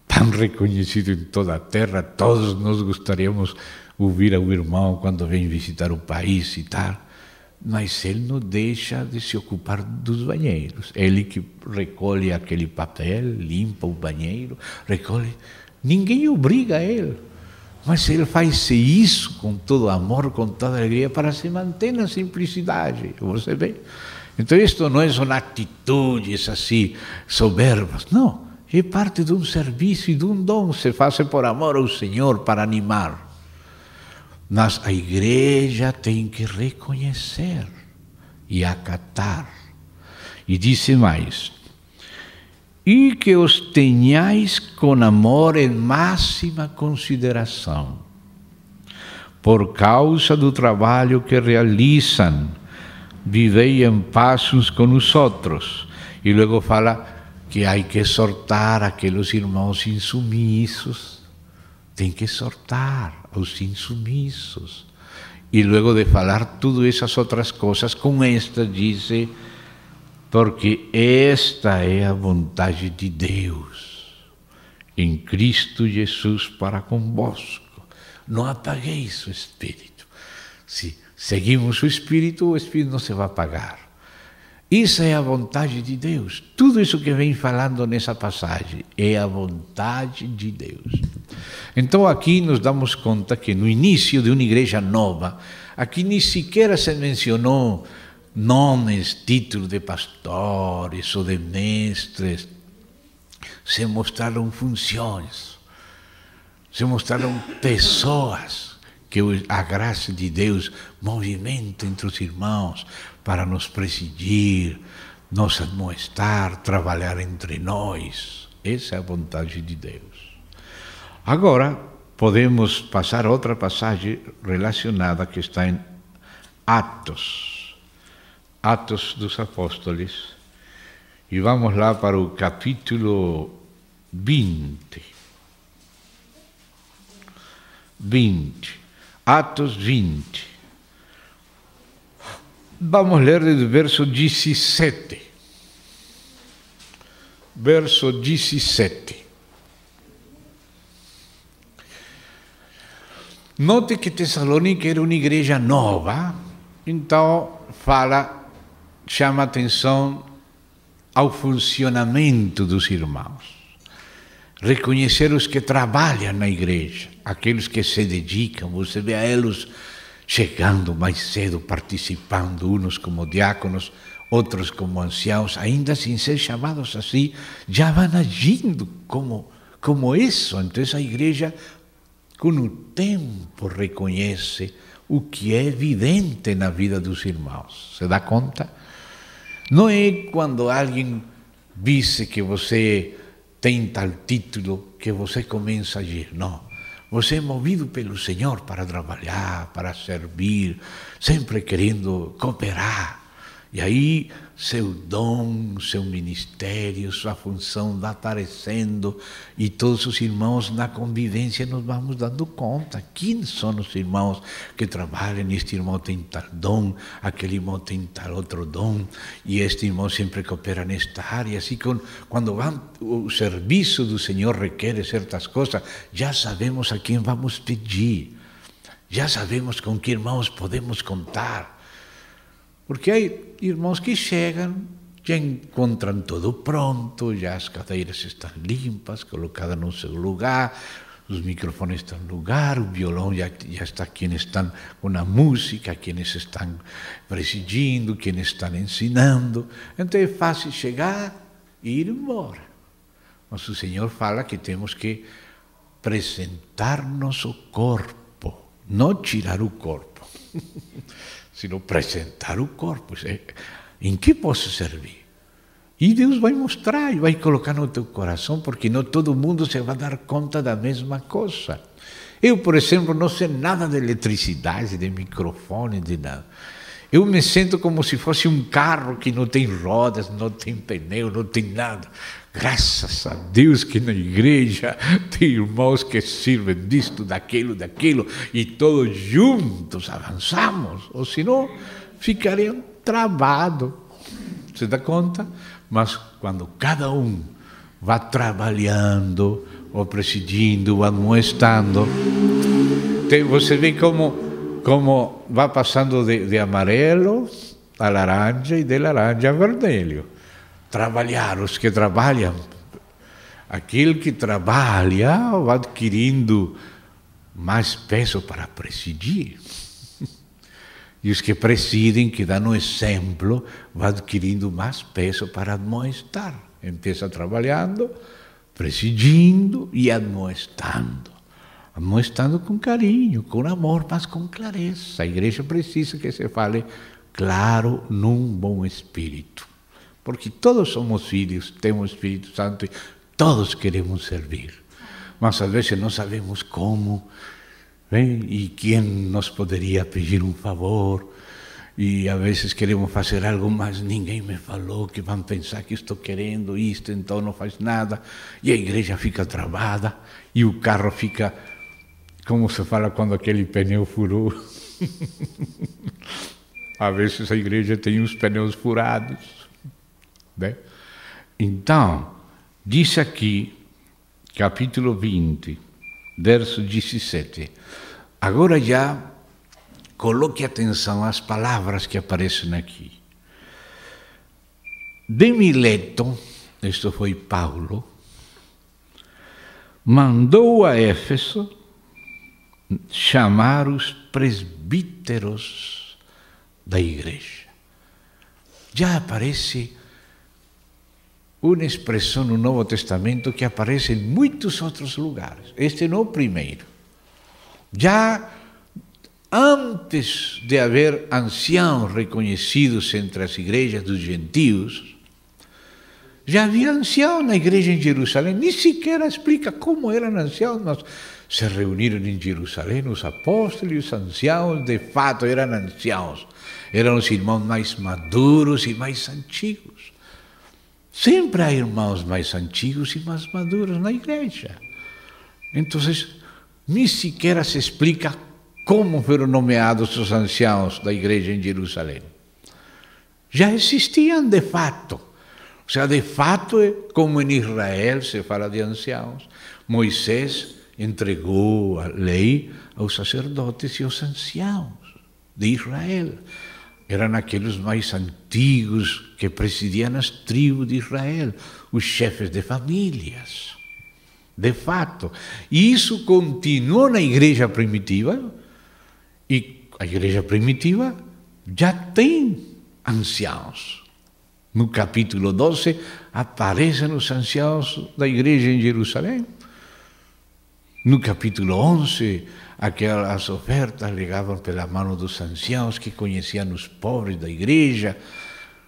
tão reconhecido em toda a terra, todos nós gostaríamos de ouvir ao irmão quando vem visitar o país e tal, mas ele não deixa de se ocupar dos banheiros. Ele que recolhe aquele papel, limpa o banheiro, recolhe. Ninguém obriga a ele, mas ele faz isso com todo amor, com toda alegria, para se manter na simplicidade. Você vê? Então, isto não é uma atitudes assim soberbas, não. É parte de um serviço e de um dom, se faz por amor ao Senhor, para animar. Mas a igreja tem que reconhecer e acatar. E disse mais: e que os tenhais com amor em máxima consideração, por causa do trabalho que realizam, vivei em paz uns com os outros. E logo fala que há que exortar aqueles irmãos insumissos, tem que exortar aos insumissos. E logo de falar todas essas outras coisas, com esta diz: porque esta é a vontade de Deus, em Cristo Jesus para convosco. Não apagueis o Espírito. Se seguimos o Espírito não se vai apagar. Isso é a vontade de Deus. Tudo isso que vem falando nessa passagem é a vontade de Deus. Então aqui nos damos conta que no início de uma igreja nova, aqui nem sequer se mencionou nomes, títulos de pastores ou de mestres, se mostraram funções, se mostraram pessoas que a graça de Deus movimenta entre os irmãos para nos presidir, nos admoestar, trabalhar entre nós. Essa é a vontade de Deus. Agora, podemos passar a outra passagem relacionada que está em Atos dos Apóstolos. E vamos lá para o capítulo 20. Atos 20. Vamos ler do verso 17. Verso 17. Note que Tessalônica era uma igreja nova, então chama atenção ao funcionamento dos irmãos. Reconhecer os que trabalham na igreja, aqueles que se dedicam, você vê a eles chegando mais cedo, participando, uns como diáconos, outros como anciãos, ainda sem ser chamados assim, já vão agindo como isso. Então essa igreja, com o tempo, reconhece o que é evidente na vida dos irmãos. Se dá conta? Não é quando alguém disse que você tem tal título que você começa a agir. Não. Você é movido pelo Senhor para trabalhar, para servir, sempre querendo cooperar. E aí seu dom, seu ministério, sua função vai aparecendo e todos os irmãos na convivência nos vamos dando conta. Quem são os irmãos que trabalham? Este irmão tem tal dom, aquele irmão tem tal outro dom e este irmão sempre coopera nesta área. Assim, quando o serviço do Senhor requer certas coisas, já sabemos a quem vamos pedir, já sabemos com que irmãos podemos contar. Porque há irmãos que chegam, já encontram tudo pronto, já as cadeiras estão limpas, colocadas no seu lugar, os microfones estão no lugar, o violão já está, quienes estão com a música, quienes estão presidindo, quienes estão ensinando. Então é fácil chegar e ir embora. Mas o Senhor fala que temos que apresentar nosso corpo, não tirar o corpo. Sino apresentar o corpo. Em que posso servir? E Deus vai mostrar e vai colocar no teu coração, porque não todo mundo se vai dar conta da mesma coisa. Eu, por exemplo, não sei nada de eletricidade, de microfone, de nada. Eu me sinto como se fosse um carro que não tem rodas, não tem pneu, não tem nada. Graças a Deus que na igreja tem irmãos que servem disto, daquilo, e todos juntos avançamos, ou senão ficariam travados. Você dá conta? Mas quando cada um vai trabalhando, ou presidindo, ou admoestando, você vê como vai passando de amarelo a laranja e de laranja a vermelho. Trabalhar, os que trabalham, aquele que trabalha vai adquirindo mais peso para presidir. E os que presidem, que dão o exemplo, vai adquirindo mais peso para admoestar. Empieza trabalhando, presidindo e admoestando. Admoestando com carinho, com amor, mas com clareza. A igreja precisa que se fale claro num bom espírito. Porque todos somos filhos, temos o Espírito Santo e todos queremos servir. Mas às vezes não sabemos como, e quem nos poderia pedir um favor. E às vezes queremos fazer algo, mas ninguém me falou, que vão pensar que estou querendo isto, então não faz nada. E a igreja fica travada e o carro fica, como se fala quando aquele pneu furou. Às vezes a igreja tem os pneus furados. Bem, então, diz aqui, capítulo 20, verso 17. Agora já coloque atenção às palavras que aparecem aqui. De Mileto, isto foi Paulo, mandou a Éfeso chamar os presbíteros da igreja. já aparece uma expressão no Novo Testamento que aparece em muitos outros lugares. Este não é o primeiro. Já antes de haver anciãos reconhecidos entre as igrejas dos gentios, já havia anciãos na igreja em Jerusalém. Nem sequer explica como eram anciãos, mas se reuniram em Jerusalém os apóstolos e os anciãos, de fato eram anciãos. Eram os irmãos mais maduros e mais antigos. Sempre há irmãos mais antigos e mais maduros na igreja. Então, nem sequer se explica como foram nomeados os anciãos da igreja em Jerusalém. Já existiam de fato. Ou seja, de fato, como em Israel se fala de anciãos, Moisés entregou a lei aos sacerdotes e aos anciãos de Israel. Eram aqueles mais antigos que presidiam as tribos de Israel, os chefes de famílias. De fato. E isso continuou na igreja primitiva, e a igreja primitiva já tem anciãos. No capítulo 12 aparecem os anciãos da igreja em Jerusalém. No capítulo 11, aquelas ofertas legavam pela mão dos anciãos que conheciam os pobres da igreja,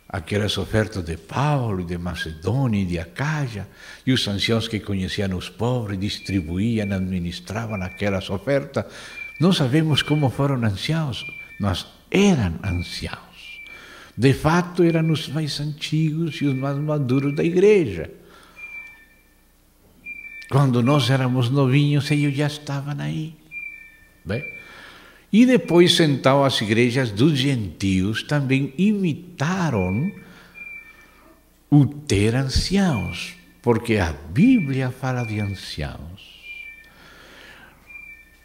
aquelas ofertas de Paulo, de Macedônia e de Acaia, e os anciãos que conheciam os pobres distribuíam, administravam aquelas ofertas. Não sabemos como foram anciãos, mas eram anciãos. De fato, eram os mais antigos e os mais maduros da igreja. Quando nós éramos novinhos, eles já estavam aí. Bem? E depois, então, as igrejas dos gentios também imitaram o ter anciãos, porque a Bíblia fala de anciãos.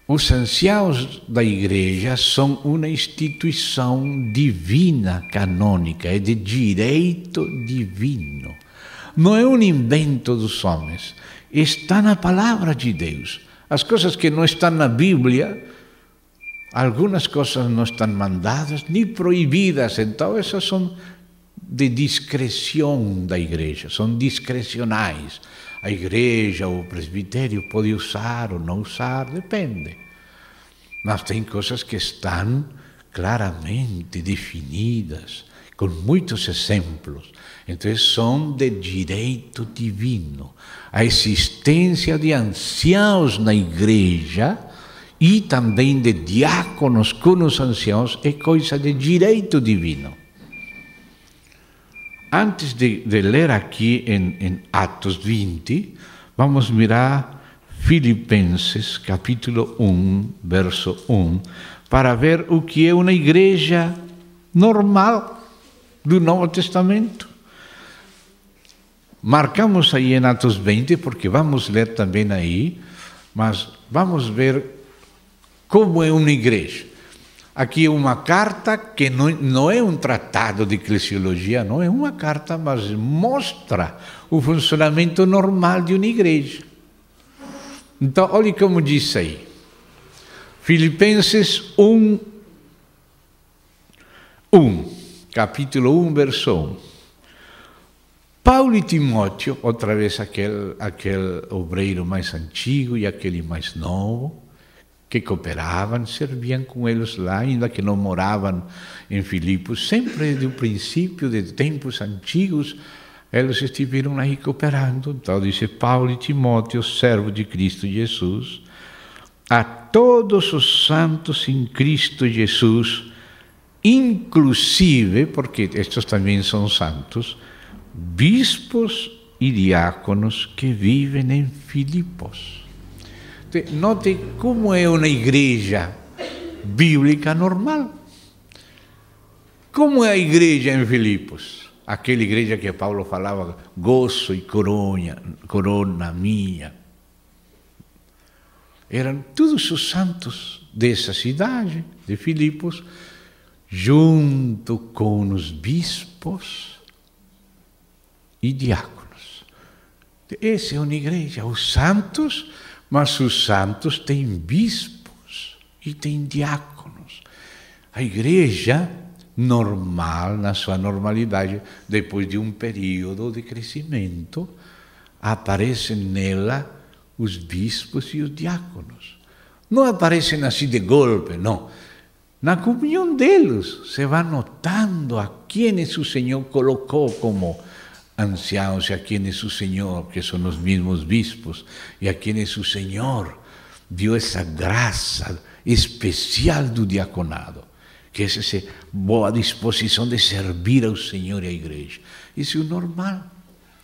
Os anciãos da igreja são uma instituição divina, canônica, é de direito divino. Não é um invento dos homens, está na palavra de Deus. As coisas que não estão na Bíblia, algumas coisas não estão mandadas nem proibidas, então essas são de discrição da igreja, são discrecionais. A igreja ou o presbitério pode usar ou não usar, depende. Mas tem coisas que estão claramente definidas, com muitos exemplos. Então, são de direito divino. A existência de anciãos na igreja e também de diáconos com os anciãos é coisa de direito divino. Antes de ler aqui em Atos 20, vamos mirar Filipenses, capítulo 1, verso 1, para ver o que é uma igreja normal do Novo Testamento. Marcamos aí em Atos 20, porque vamos ler também aí, mas vamos ver como é uma igreja. Aqui é uma carta que não é um tratado de eclesiologia, não é uma carta, mas mostra o funcionamento normal de uma igreja. Então, olhe como diz aí. Filipenses 1, capítulo 1, verso 1. Paulo e Timóteo, outra vez aquele obreiro mais antigo e aquele mais novo, que cooperavam, serviam com eles lá, ainda que não moravam em Filipos, sempre do princípio de tempos antigos, eles estiveram aí cooperando. Então, diz Paulo e Timóteo, servo de Cristo Jesus, a todos os santos em Cristo Jesus, inclusive, porque estes também são santos, bispos e diáconos que vivem em Filipos. Note como é uma igreja bíblica normal. Como é a igreja em Filipos? Aquela igreja que Paulo falava, gozo e corona minha. Eram todos os santos dessa cidade, de Filipos, junto com os bispos e diáconos. Essa é uma igreja, os santos, mas os santos têm bispos e têm diáconos. A igreja normal, na sua normalidade, depois de um período de crescimento, aparecem nela os bispos e os diáconos. Não aparecem assim de golpe, não. Na comunhão deles, se vai notando a quienes o Senhor colocou como anciãos, e a quienes o Senhor, que são os mesmos bispos, e a quienes o Senhor deu essa graça especial do diaconado, que é essa boa disposição de servir ao Senhor e à igreja. Isso é o normal.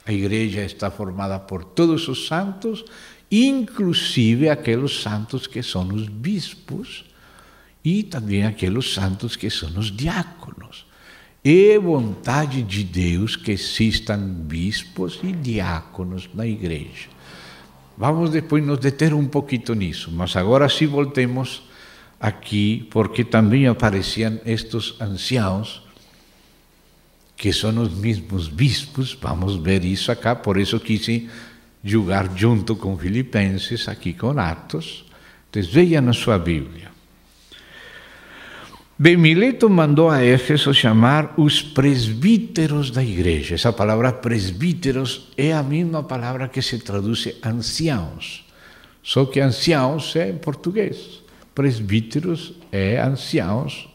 A igreja está formada por todos os santos, inclusive aqueles santos que são os bispos e também aqueles santos que são os diáconos. É vontade de Deus que existam bispos e diáconos na igreja. Vamos depois nos deter um pouquinho nisso, mas agora sim voltemos aqui, porque também apareciam estes anciãos, que são os mesmos bispos. Vamos ver isso acá, por isso quis julgar junto com Filipenses, aqui com Atos. Então, veja na sua Bíblia. Bem, Mileto mandou a Éfeso chamar os presbíteros da igreja. Essa palavra presbíteros é a mesma palavra que se traduz anciãos, só que anciãos é em português. Presbíteros é anciãos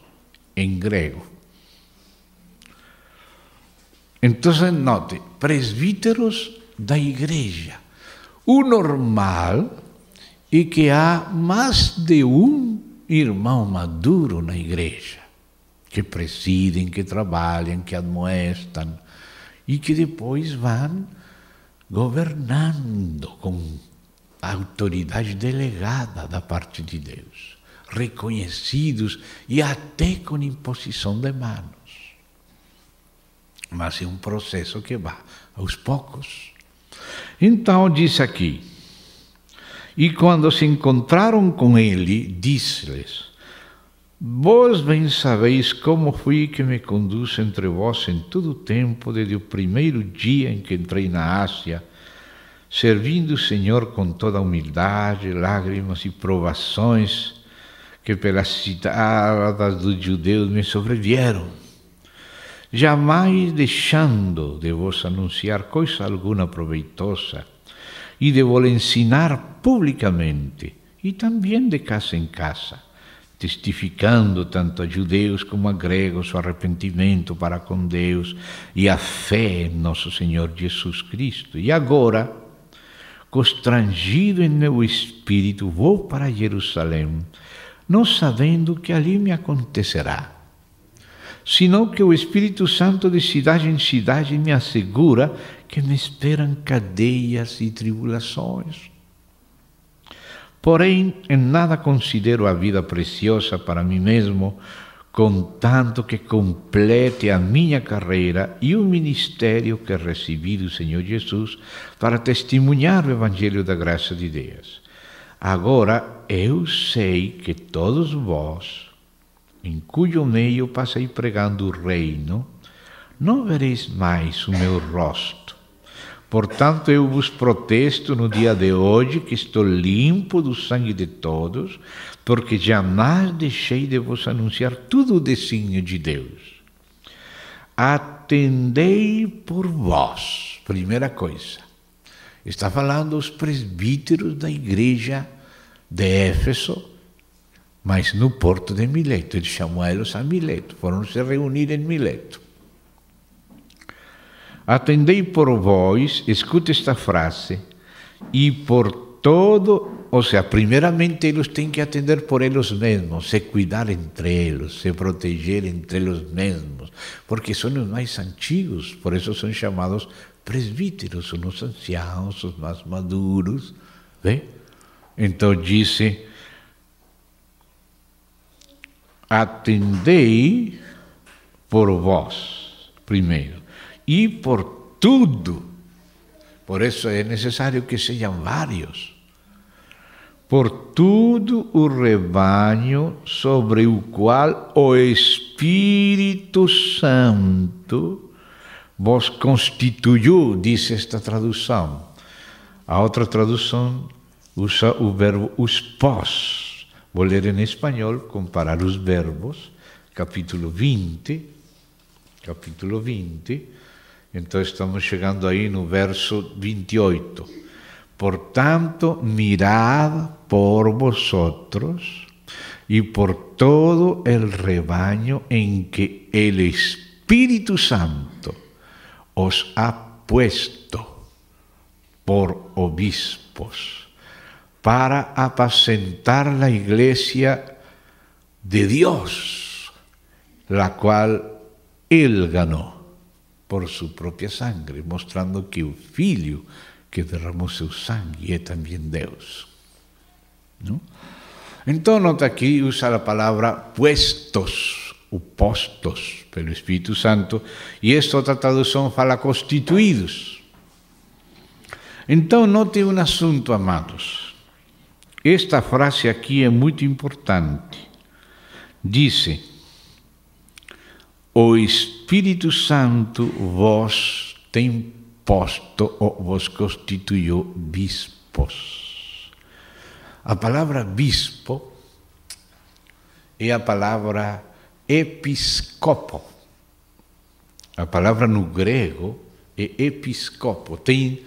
em grego. Então, note, presbíteros da igreja. O normal é que há mais de um irmão maduro na igreja, que presidem, que trabalham, que admoestam, e que depois vão governando com a autoridade delegada da parte de Deus, reconhecidos e até com imposição de manos. Mas é um processo que vai aos poucos. Então, diz aqui, e quando se encontraram com ele, disse-lhes: vós bem sabeis como fui que me conduz entre vós em todo o tempo, desde o primeiro dia em que entrei na Ásia, servindo o Senhor com toda a humildade, lágrimas e provações que pelas cidadas dos judeus me sobrevieram, jamais deixando de vos anunciar coisa alguma proveitosa, e de vos ensinar publicamente, e também de casa em casa, testificando tanto a judeus como a gregos o arrependimento para com Deus e a fé em nosso Senhor Jesus Cristo. E agora, constrangido em meu espírito, vou para Jerusalém, não sabendo o que ali me acontecerá, senão que o Espírito Santo de cidade em cidade me assegura que me esperam cadeias e tribulações. Porém, em nada considero a vida preciosa para mim mesmo, contanto que complete a minha carreira e o ministério que recebi do Senhor Jesus para testemunhar o Evangelho da graça de Deus. Agora, eu sei que todos vós, em cujo meio passei pregando o reino, não vereis mais o meu rosto. Portanto, eu vos protesto no dia de hoje que estou limpo do sangue de todos, porque jamais deixei de vos anunciar tudo o desígnio de Deus. Atendei por vós. Primeira coisa. Está falando os presbíteros da igreja de Éfeso, mas no porto de Mileto. Ele chamou eles a Mileto, foram se reunir em Mileto. Atendei por vós, escute esta frase, e por todo, ou seja, primeiramente eles têm que atender por eles mesmos, se cuidar entre eles, se proteger entre eles mesmos, porque são os mais antigos, por isso são chamados presbíteros, são os anciãos, os mais maduros. Né? Então disse: atendei por vós, primeiro, e por tudo. Por isso é necessário que sejam vários. Por tudo o rebanho sobre o qual o Espírito Santo vos constituiu, diz esta tradução. A outra tradução usa o verbo os pós. Vou ler em espanhol, comparar os verbos, capítulo 20, então estamos chegando aí no verso 28. Portanto, mirad por vosotros y por todo el rebaño en que el Espíritu Santo os ha puesto por obispos, para apacentar la iglesia de Dios, la cual Él ganó por su propia sangre, mostrando que o Filho que derramou seu sangue é também Deus. Não? Então, nota aqui, usa a palavra puestos, ou postos, pelo Espírito Santo, e esta outra tradução fala constituídos. Então, note um assunto, amados. Esta frase aqui é muito importante. Diz: o Espírito Santo vos tem posto ou vos constituiu bispos. A palavra bispo é a palavra episcopo. A palavra no grego é episcopo. Tem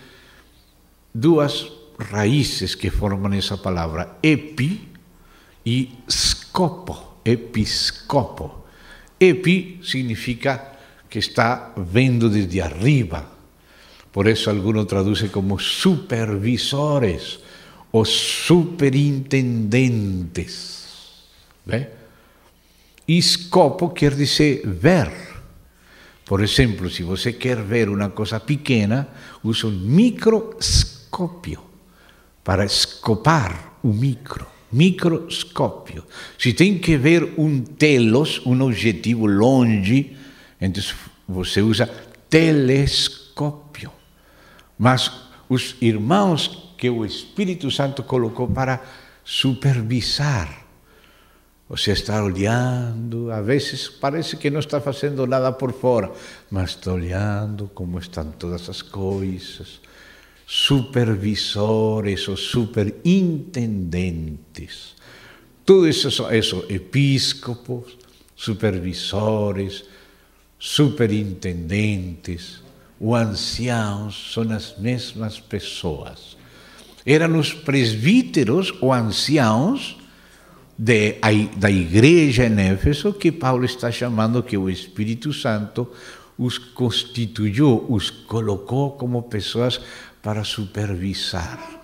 duas raízes que formam essa palavra, epi e scopo, episcopo. Epi significa que está vendo desde arriba. Por eso algunos traducen como supervisores o superintendentes. ¿Ve? E scopo quer dizer ver. Por exemplo, se você quer ver uma coisa pequena, usa um microscópio para escopar o microscópio. Se tem que ver um telos, um objetivo longe, então você usa telescópio. Mas os irmãos que o Espírito Santo colocou para supervisar, você está olhando, às vezes parece que não está fazendo nada por fora, mas está olhando como estão todas as coisas. Supervisores ou superintendentes. Tudo isso são episcopos, supervisores, superintendentes, ou anciãos, são as mesmas pessoas. Eram os presbíteros ou anciãos da igreja em Éfeso que Paulo está chamando que o Espírito Santo os constituiu, os colocou como pessoas para supervisar.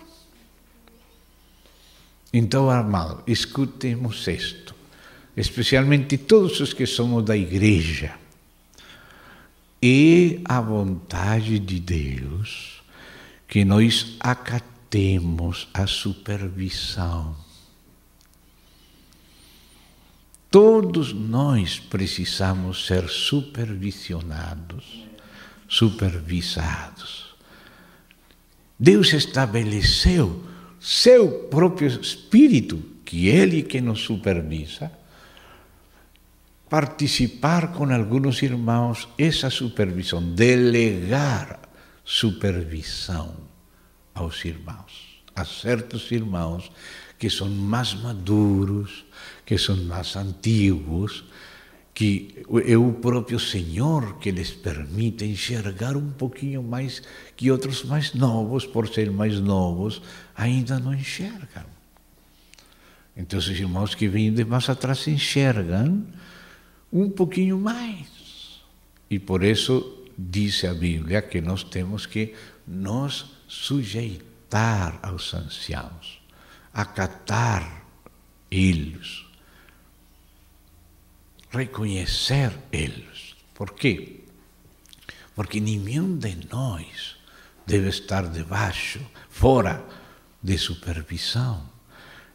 Então, amados, escutemos isto, especialmente todos os que somos da igreja. É a vontade de Deus que nós acatemos a supervisão. Todos nós precisamos ser supervisionados, supervisados. Deus estabeleceu seu próprio Espírito, que Ele que nos supervisa, participar com alguns irmãos essa supervisão, delegar supervisão aos irmãos, a certos irmãos que são mais maduros, que são mais antigos, que é o próprio Senhor que lhes permite enxergar um pouquinho mais que outros mais novos, por ser mais novos, ainda não enxergam. Então, os irmãos que vêm de mais atrás enxergam um pouquinho mais. E por isso diz a Bíblia que nós temos que nos sujeitar aos anciãos, acatar eles, reconhecer eles. Por quê? Porque nenhum de nós deve estar debaixo, fora de supervisão.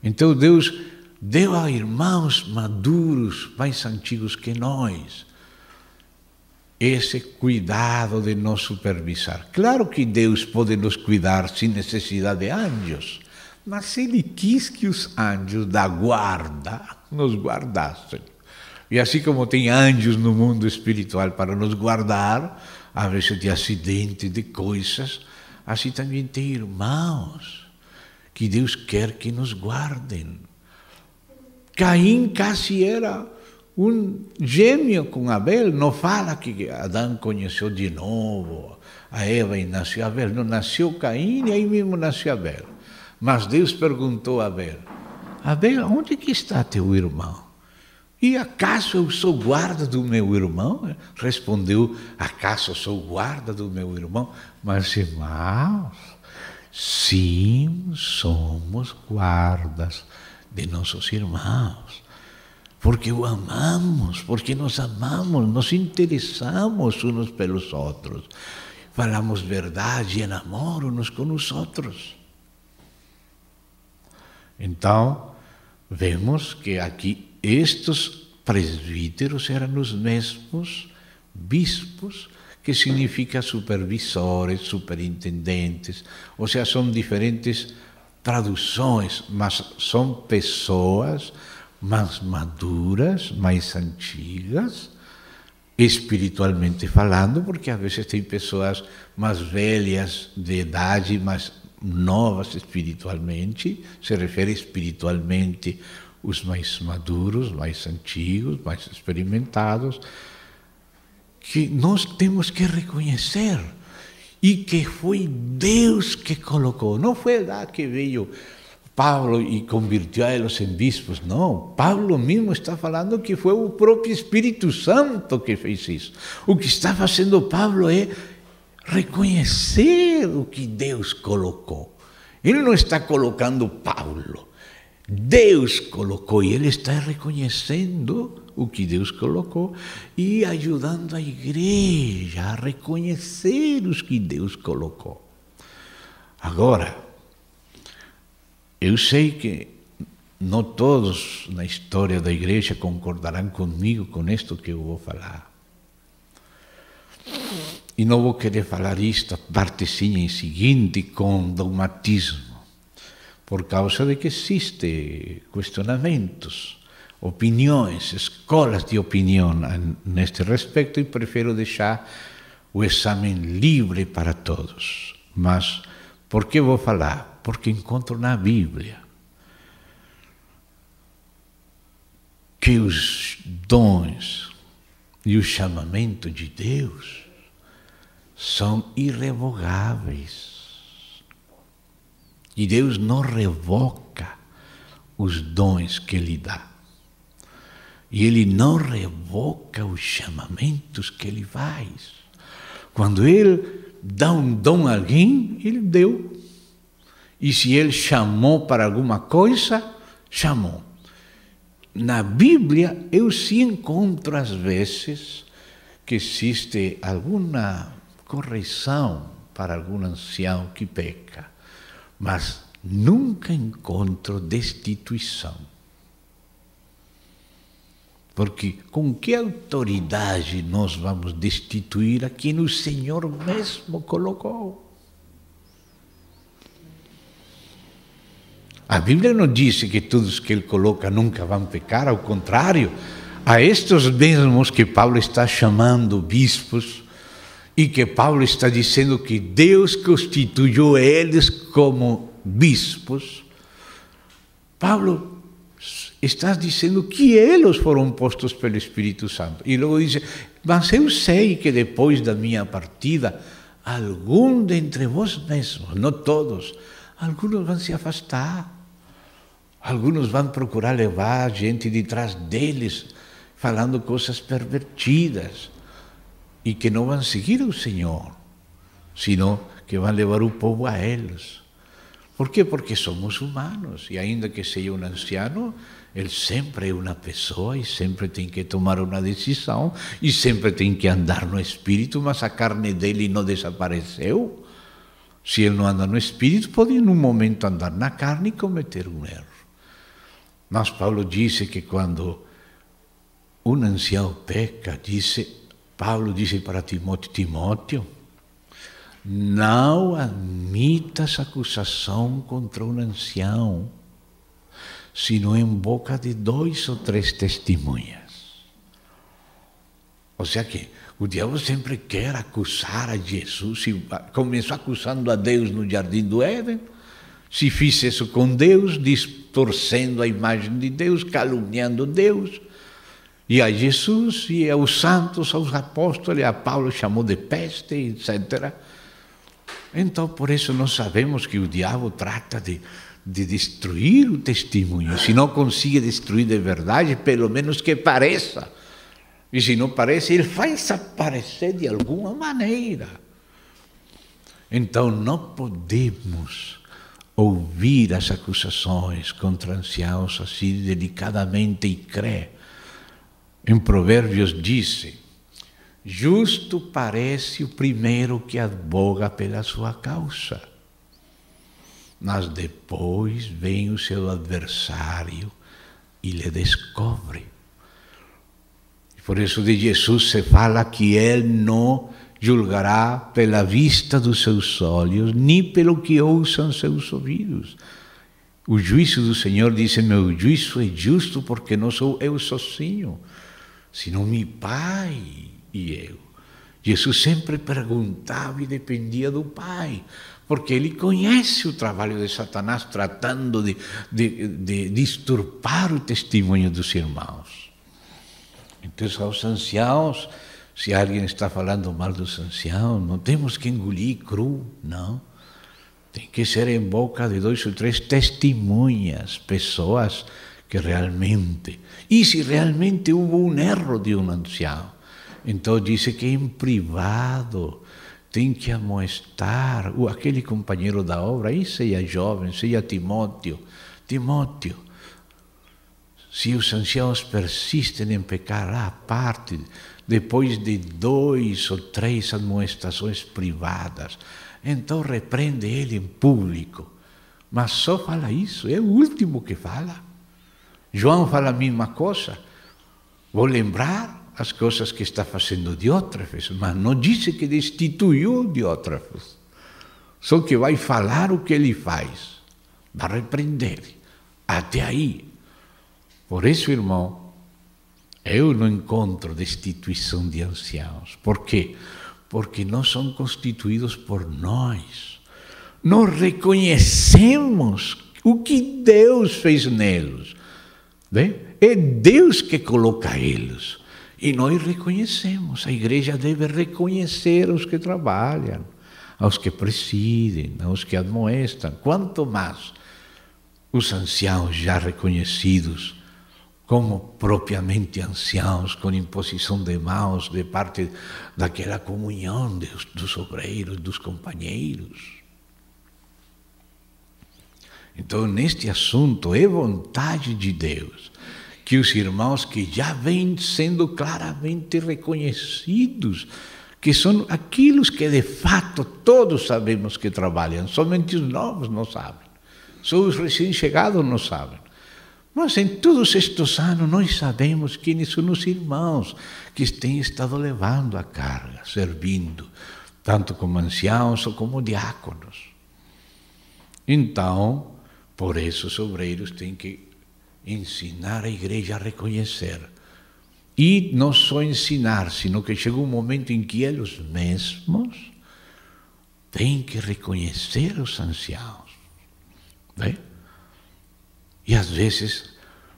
Então Deus deu a irmãos maduros, mais antigos que nós, esse cuidado de nos supervisar. Claro que Deus pode nos cuidar sem necessidade de anjos, mas Ele quis que os anjos da guarda nos guardassem. E assim como tem anjos no mundo espiritual para nos guardar, às vezes de acidentes, de coisas, assim também tem irmãos que Deus quer que nos guardem. Caim quase era um gêmeo com Abel. Não fala que Adão conheceu de novo a Eva e nasceu Abel. Não, nasceu Caim e aí mesmo nasceu Abel. Mas Deus perguntou a Abel: Abel, onde que está teu irmão? E acaso eu sou guarda do meu irmão? Respondeu: acaso eu sou guarda do meu irmão? Mas, irmãos, sim, somos guardas de nossos irmãos. Porque o amamos, porque nos amamos, nos interessamos uns pelos outros. Falamos verdade em amor uns com os outros. Então, vemos que aqui estes presbíteros eram os mesmos bispos, que significa supervisores, superintendentes, ou seja, são diferentes traduções, mas são pessoas mais maduras, mais antigas, espiritualmente falando, porque às vezes tem pessoas mais velhas de idade, mais novas espiritualmente, se refere espiritualmente os mais maduros, mais antigos, mais experimentados, que nós temos que reconhecer e que foi Deus que colocou. Não foi lá que veio Paulo e convirtiu a eles em bispos, não. Paulo mesmo está falando que foi o próprio Espírito Santo que fez isso. O que está fazendo Paulo é reconhecer o que Deus colocou. Ele não está colocando Paulo. Deus colocou e ele está reconhecendo o que Deus colocou e ajudando a igreja a reconhecer os que Deus colocou. Agora, eu sei que não todos na história da igreja concordarão comigo com isto que eu vou falar. E não vou querer falar isto, a partezinha em seguinte, com dogmatismo, por causa de que existem questionamentos, opiniões, escolas de opinião neste respeito, e prefiro deixar o exame livre para todos. Mas por que vou falar? Porque encontro na Bíblia que os dons e o chamamento de Deus são irrevogáveis. E Deus não revoca os dons que Ele dá. E Ele não revoca os chamamentos que Ele faz. Quando Ele dá um dom a alguém, Ele deu. E se Ele chamou para alguma coisa, chamou. Na Bíblia, eu sim encontro às vezes que existe alguma correção para algum ancião que peca. Mas nunca encontro destituição. Porque com que autoridade nós vamos destituir a quem o Senhor mesmo colocou? A Bíblia não diz que todos que Ele coloca nunca vão pecar, ao contrário, a estes mesmos que Paulo está chamando bispos, e que Paulo está dizendo que Deus constituiu eles como bispos, Paulo está dizendo que eles foram postos pelo Espírito Santo. E logo diz: mas eu sei que depois da minha partida, algum dentre vós mesmos, não todos, alguns vão se afastar, alguns vão procurar levar gente de trás deles, falando coisas pervertidas, e que não vão seguir o Senhor, senão que vão levar o povo a eles. Por quê? Porque somos humanos, e ainda que seja um anciano, ele sempre é uma pessoa e sempre tem que tomar uma decisão, e sempre tem que andar no Espírito, mas a carne dele não desapareceu. Se ele não anda no Espírito, pode em um momento andar na carne e cometer um erro. Mas Paulo disse que quando um ancião peca, Paulo disse para Timóteo, não admitas acusação contra um ancião, sino em boca de 2 ou 3 testemunhas. Ou seja que o diabo sempre quer acusar a Jesus. Se começou acusando a Deus no jardim do Éden, se fiz isso com Deus, distorcendo a imagem de Deus, caluniando Deus. E a Jesus, e aos santos, aos apóstolos, a Paulo chamou de peste, etc. Então, por isso nós sabemos que o diabo trata de destruir o testemunho. Se não consegue destruir de verdade, pelo menos que pareça. E se não parece, ele faz aparecer de alguma maneira. Então, não podemos ouvir as acusações contra anciãos assim delicadamente e crer. Em Provérbios diz: justo parece o primeiro que advoga pela sua causa, mas depois vem o seu adversário e lhe descobre. Por isso de Jesus se fala que ele não julgará pela vista dos seus olhos, nem pelo que ouçam seus ouvidos. O juízo do Senhor diz: meu juízo é justo porque não sou eu sozinho, senão meu Pai e eu. Jesus sempre perguntava e dependia do Pai, porque ele conhece o trabalho de Satanás tratando de disturbar o testemunho dos irmãos. Então, aos anciãos, se alguém está falando mal dos anciãos, não temos que engolir cru, não. Tem que ser em boca de 2 ou 3 testemunhas, pessoas que realmente... E se realmente houve um erro de um ancião, então diz que em privado tem que amoestar aquele companheiro da obra, aí seja jovem, seja Timóteo. Timóteo, se os anciãos persistem em pecar à parte, depois de 2 ou 3 admoestações privadas, então repreende ele em público. Mas só fala isso, é o último que fala. João fala a mesma coisa. Vou lembrar as coisas que está fazendo Diótrefes, mas não disse que destituiu Diótrefes. Só que vai falar o que ele faz, vai repreender. Até aí. Por isso, irmão, eu não encontro destituição de anciãos. Por quê? Porque não são constituídos por nós. Nós reconhecemos o que Deus fez neles. Bem? É Deus que coloca eles. E nós reconhecemos. A igreja deve reconhecer os que trabalham, aos que presidem, aos que admoestam. Quanto mais os anciãos já reconhecidos como propriamente anciãos, com imposição de mãos de parte daquela comunhão dos obreiros, dos companheiros. Então, neste assunto, é vontade de Deus que os irmãos que já vêm sendo claramente reconhecidos, que são aqueles que de fato todos sabemos que trabalham, somente os novos não sabem, só os recém-chegados não sabem. Mas em todos estes anos nós sabemos quem são os irmãos que têm estado levando a carga, servindo, tanto como anciãos ou como diáconos. Então, por isso os obreiros têm que ensinar a igreja a reconhecer. E não só ensinar, sino que chega um momento em que eles mesmos têm que reconhecer os anciãos. Bem? E às vezes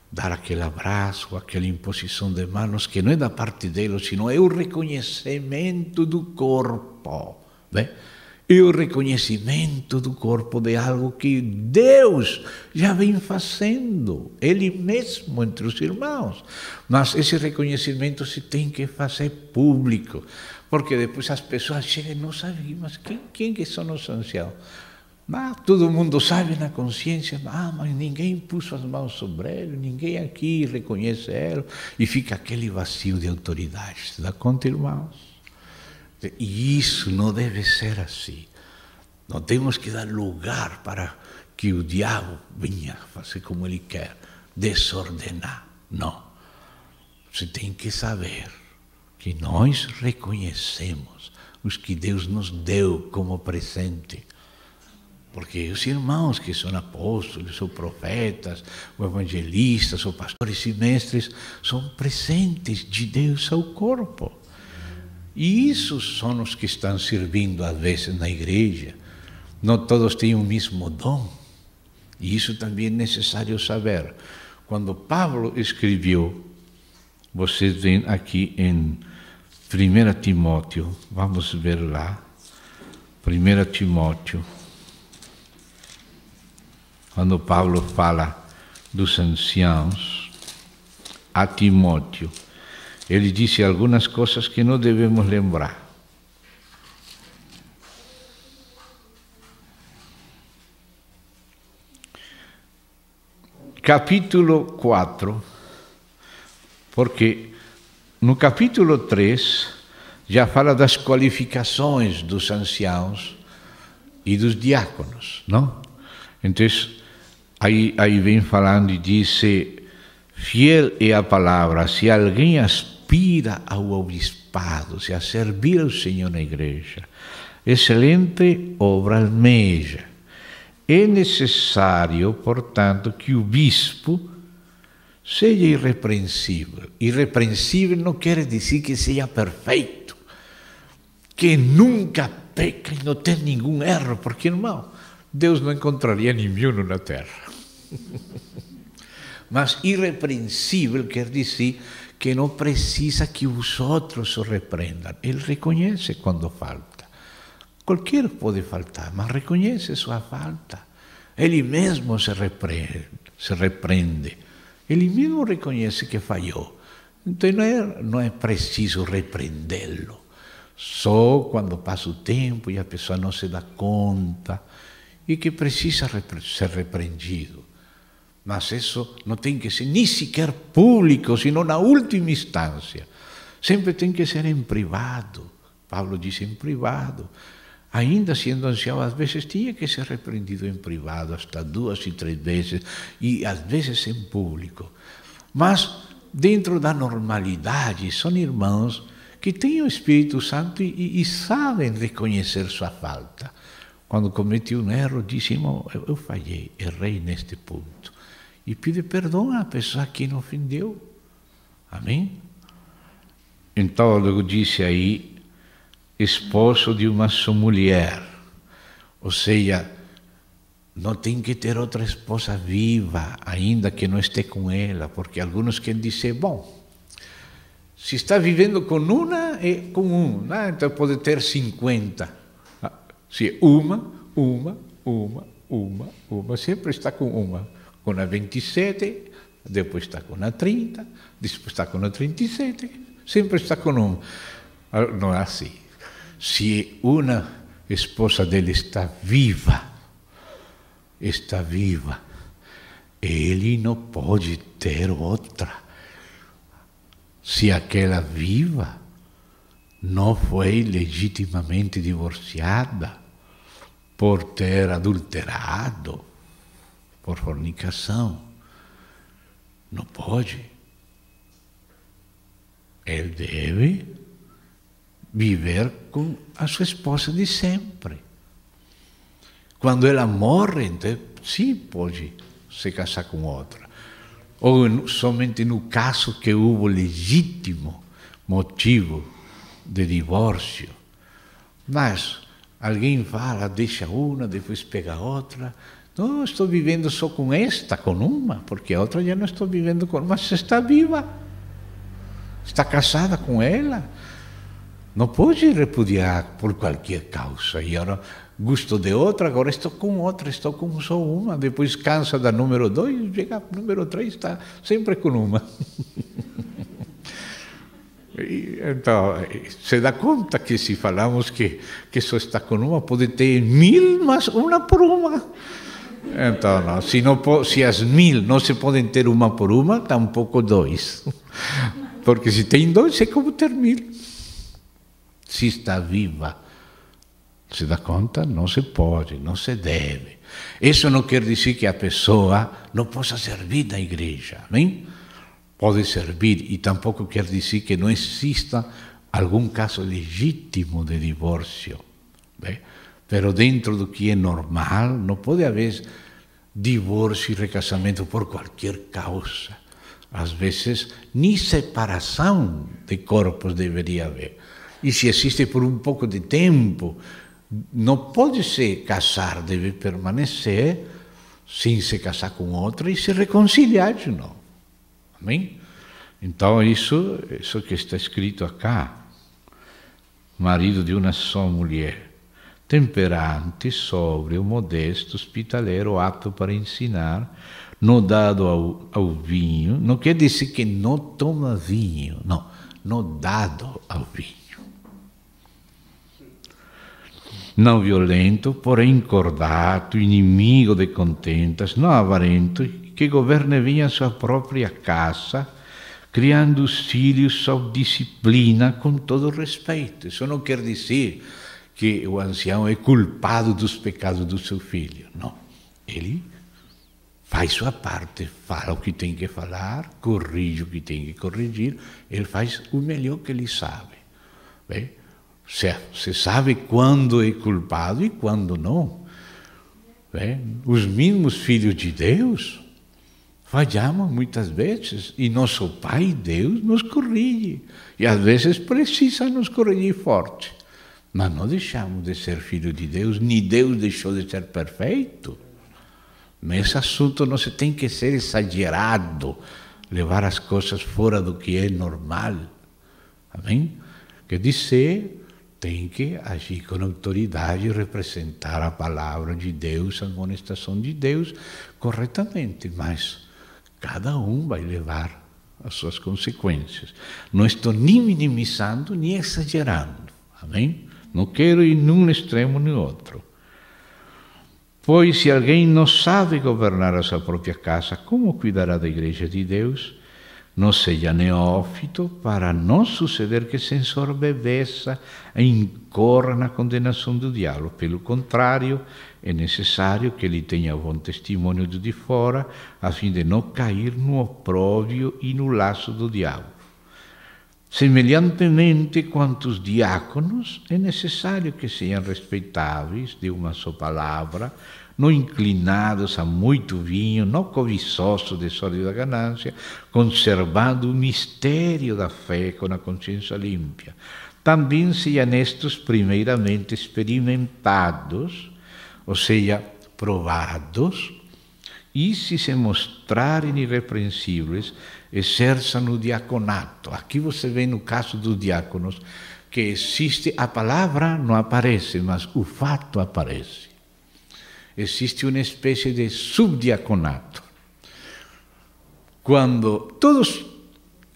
dar aquele abraço, aquela imposição de mãos, que não é da parte deles, sino é o reconhecimento do corpo. Bem? É o reconhecimento do corpo de algo que Deus já vem fazendo, Ele mesmo entre os irmãos. Mas esse reconhecimento se tem que fazer público, porque depois as pessoas chegam e não sabem, mas quem que são os anciãos? Todo mundo sabe na consciência, mas ninguém pôs as mãos sobre ele, ninguém aqui reconhece ele, e fica aquele vazio de autoridade. Se dá conta, irmãos? E isso não deve ser assim. Não temos que dar lugar para que o diabo venha fazer como ele quer, desordenar. Não. Você tem que saber que nós reconhecemos os que Deus nos deu como presente. Porque os irmãos que são apóstolos, ou profetas, ou evangelistas, ou pastores e mestres, são presentes de Deus ao corpo. E isso são os que estão servindo às vezes na igreja. Não todos têm o mesmo dom. E isso também é necessário saber. Quando Paulo escreveu Vocês veem aqui em 1 Timóteo, vamos ver lá, 1 Timóteo, quando Paulo fala dos anciãos, a Timóteo, ele disse algumas coisas que não devemos lembrar. Capítulo 4, porque no capítulo 3 já fala das qualificações dos anciãos e dos diáconos, não? Então, aí vem falando e diz: fiel é a palavra, se alguém aspira ao obispado, se a servir ao Senhor na igreja, excelente obra almeja. É necessário, portanto, que o bispo seja irrepreensível. Irrepreensível não quer dizer que seja perfeito, que nunca peca e não tem nenhum erro, porque, irmão, Deus não encontraria nenhum na terra. Mas irrepreensível quer dizer que não precisa que os outros o repreendam. Ele reconhece quando falta. Qualquer pode faltar, mas reconhece sua falta. Ele mesmo se repreende. Ele mesmo reconhece que falhou. Então não é preciso repreendê-lo. Só quando passa o tempo e a pessoa não se dá conta e que precisa ser repreendido. Mas isso não tem que ser nem sequer público, senão na última instância. Sempre tem que ser em privado. Paulo disse em privado. Ainda sendo ancião, às vezes tinha que ser repreendido em privado, hasta 2 e 3 vezes, e às vezes em público. Mas, dentro da normalidade, são irmãos que têm o Espírito Santo e sabem reconhecer sua falta. Quando comete um erro, diz: irmão, eu falhei, errei neste ponto. E pede perdão à pessoa que não ofendeu. Amém? Então, logo disse aí, esposo de uma só mulher, ou seja, não tem que ter outra esposa viva, ainda que não esteja com ela, porque alguns querem dizer: bom, se está vivendo com uma, é com um, né? Então pode ter 50. Se uma, sempre está com uma. Com a 27, depois está com a 30, depois está com a 37, sempre está com uma. Não é assim. Se uma esposa dele está viva, ele não pode ter outra. Se aquela viva não foi legitimamente divorciada por ter adulterado, por fornicação, não pode. Ele deve viver com a sua esposa de sempre. Quando ela morre, então, sim, pode se casar com outra. Ou somente no caso que houve legítimo motivo de divórcio. Mas alguém fala, deixa uma, depois pega outra. Não, estou vivendo só com esta, com uma, porque a outra já não estou vivendo com. Mas você está viva. Está casada com ela. Não pode repudiar por qualquer causa. E agora gosto de outra, agora estou com outra, estou com só uma. Depois cansa da número 2, chega a número 3, está sempre com uma. Então, se dá conta que se falamos que só está com uma, pode ter 1000, mas uma por uma. Então, não, se as 1000 não se podem ter uma por uma, tampouco 2. Porque se tem 2, é como ter 1000. Se está viva, se dá conta? Não se pode, não se deve. Isso não quer dizer que a pessoa não possa servir na igreja, não? Pode servir, e tampouco quer dizer que não exista algum caso legítimo de divórcio. Mas dentro do que é normal, não pode haver divórcio e recasamento por qualquer causa. Às vezes, nem separação de corpos deveria haver. E se existe por um pouco de tempo, não pode se casar, deve permanecer sem se casar com outra e se reconciliar de novo. Amém? Então, isso que está escrito acá, marido de uma só mulher, temperante, sóbrio, modesto, hospitaleiro, apto para ensinar, não dado ao vinho, não quer dizer que não toma vinho, não dado ao vinho. Não violento, porém cordato, inimigo de contentas, não avarento, que governe bem a sua própria casa, criando os filhos sob disciplina com todo respeito. Isso não quer dizer que o ancião é culpado dos pecados do seu filho. Não. Ele faz sua parte, fala o que tem que falar, corrige o que tem que corrigir, ele faz o melhor que ele sabe. Bem, você sabe quando é culpado e quando não. Bem, os mesmos filhos de Deus falhamos muitas vezes e nosso Pai Deus nos corrige. E às vezes precisa nos corrigir forte. Mas não deixamos de ser filho de Deus, nem Deus deixou de ser perfeito. Nesse assunto não se tem que ser exagerado, levar as coisas fora do que é normal. Amém? Quer dizer, tem que agir com autoridade e representar a palavra de Deus, a amonestação de Deus corretamente, mas cada um vai levar as suas consequências. Não estou nem minimizando, nem exagerando. Amém? Não quero ir num extremo nem outro. Pois se alguém não sabe governar a sua própria casa, como cuidará da igreja de Deus? Não seja neófito, para não suceder que se ensorbebeça e incorra na condenação do diabo. Pelo contrário, é necessário que ele tenha bom testemunho do de fora, a fim de não cair no opróbrio e no laço do diabo. Semelhantemente, quanto os diáconos, é necessário que sejam respeitáveis de uma só palavra, não inclinados a muito vinho, não cobiçosos de sólida ganância, conservando o mistério da fé com a consciência limpa. Também sejam estes primeiramente experimentados, ou seja, provados, e se mostrarem irrepreensíveis, exerçam o diaconato. Aqui você vê no caso dos diáconos que existe, a palavra não aparece, mas o fato aparece. Existe uma espécie de subdiaconato. Quando todos,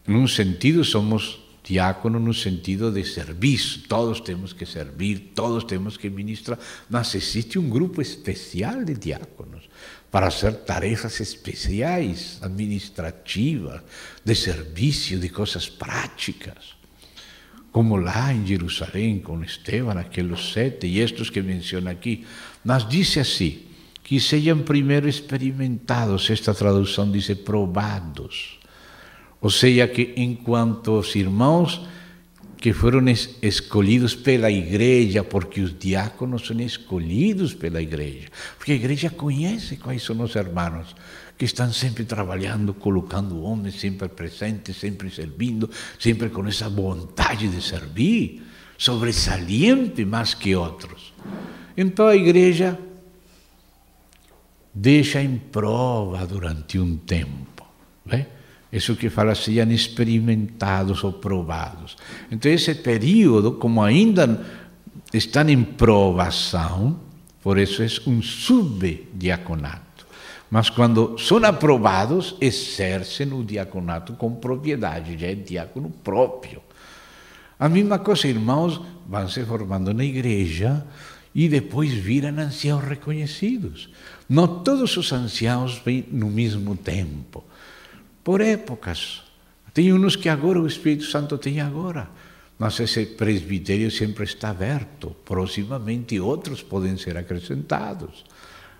num sentido, somos diáconos, no sentido de serviço, todos temos que servir, todos temos que ministrar, mas existe um grupo especial de diáconos para hacer tarefas especiais, administrativas, de serviço, de coisas práticas. Como lá em Jerusalém, com Esteban, aqueles 7, e estes que menciona aqui. Mas diz assim, que sejam primeiro experimentados, esta tradução diz provados. Ou seja, que enquanto os irmãos que foram escolhidos pela igreja, porque os diáconos são escolhidos pela igreja, porque a igreja conhece quais são os irmãos que estão sempre trabalhando, colocando homens sempre presentes, sempre servindo, sempre com essa vontade de servir, sobresaliente mais que outros. Então a igreja deixa em prova durante um tempo, né? Isso que fala, sejam experimentados ou provados. Então, esse período, como ainda estão em provação, por isso é um subdiaconato. Mas quando são aprovados, exercem o diaconato com propriedade, já é diácono próprio. A mesma coisa, irmãos, vão se formando na igreja e depois viram anciãos reconhecidos. Não todos os anciãos vêm no mesmo tempo. Por épocas. Tem uns que agora o Espírito Santo tem agora, mas esse presbitério sempre está aberto. Proximamente outros podem ser acrescentados.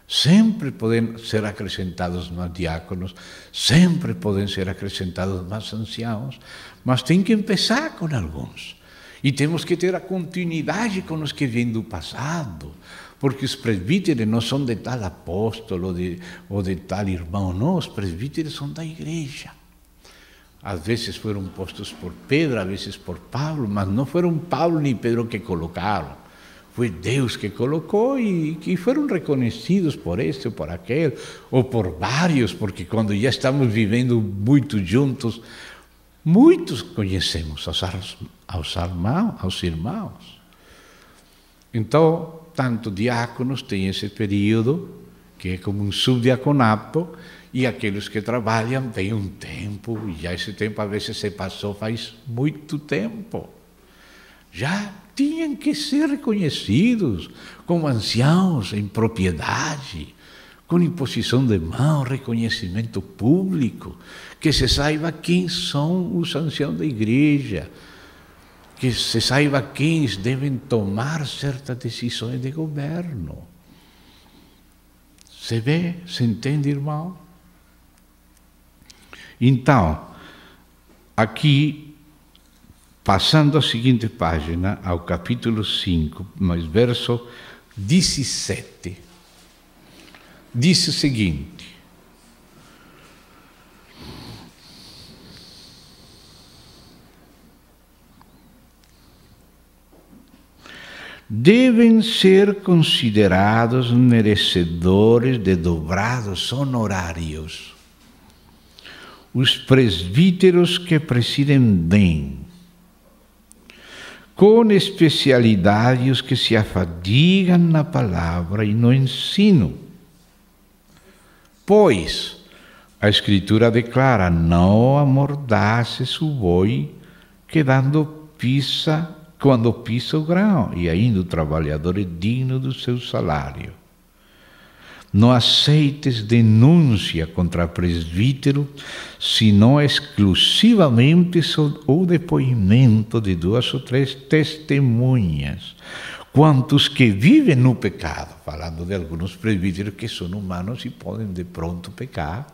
Sempre podem ser acrescentados mais diáconos, sempre podem ser acrescentados mais anciãos, mas tem que começar com alguns. E temos que ter a continuidade com os que vêm do passado, porque os presbíteros não são de tal apóstolo ou de tal irmão, não, os presbíteros são da igreja. Às vezes foram postos por Pedro, às vezes por Paulo, mas não foram Paulo nem Pedro que colocaram. Foi Deus que colocou e que foram reconhecidos por este ou por aquele, ou por vários, porque quando já estamos vivendo muito juntos, Muitos conhecemos aos irmãos. Então, tanto diáconos têm esse período, que é como um subdiaconato, e aqueles que trabalham têm um tempo, e já esse tempo às vezes se passou faz muito tempo. Já tinham que ser reconhecidos como anciãos em propriedade, com imposição de mão, reconhecimento público, que se saiba quem são os anciãos da igreja, que se saiba quem devem tomar certas decisões de governo. Se vê, se entende, irmão? Então, aqui, passando à seguinte página, ao capítulo 5, mas verso 17, diz o seguinte: devem ser considerados merecedores de dobrados honorários os presbíteros que presidem bem, com especialidade os que se afadigam na palavra e no ensino. Pois a Escritura declara: não amordaces o boi quando pisa o grão, e ainda o trabalhador é digno do seu salário. Não aceites denúncia contra presbítero, senão exclusivamente o depoimento de 2 ou 3 testemunhas, quantos que vivem no pecado, falando de alguns presbíteros que são humanos e podem de pronto pecar.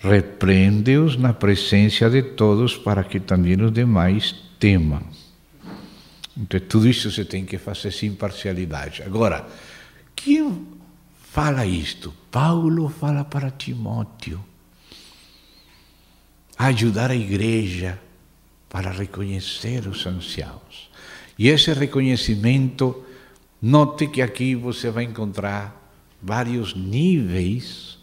Repreende-os na presença de todos, para que também os demais temam. Então, tudo isso você tem que fazer sem parcialidade. Agora, quem fala isto? Paulo fala para Timóteo. Ajudar a igreja para reconhecer os anciãos. E esse reconhecimento, note que aqui você vai encontrar vários níveis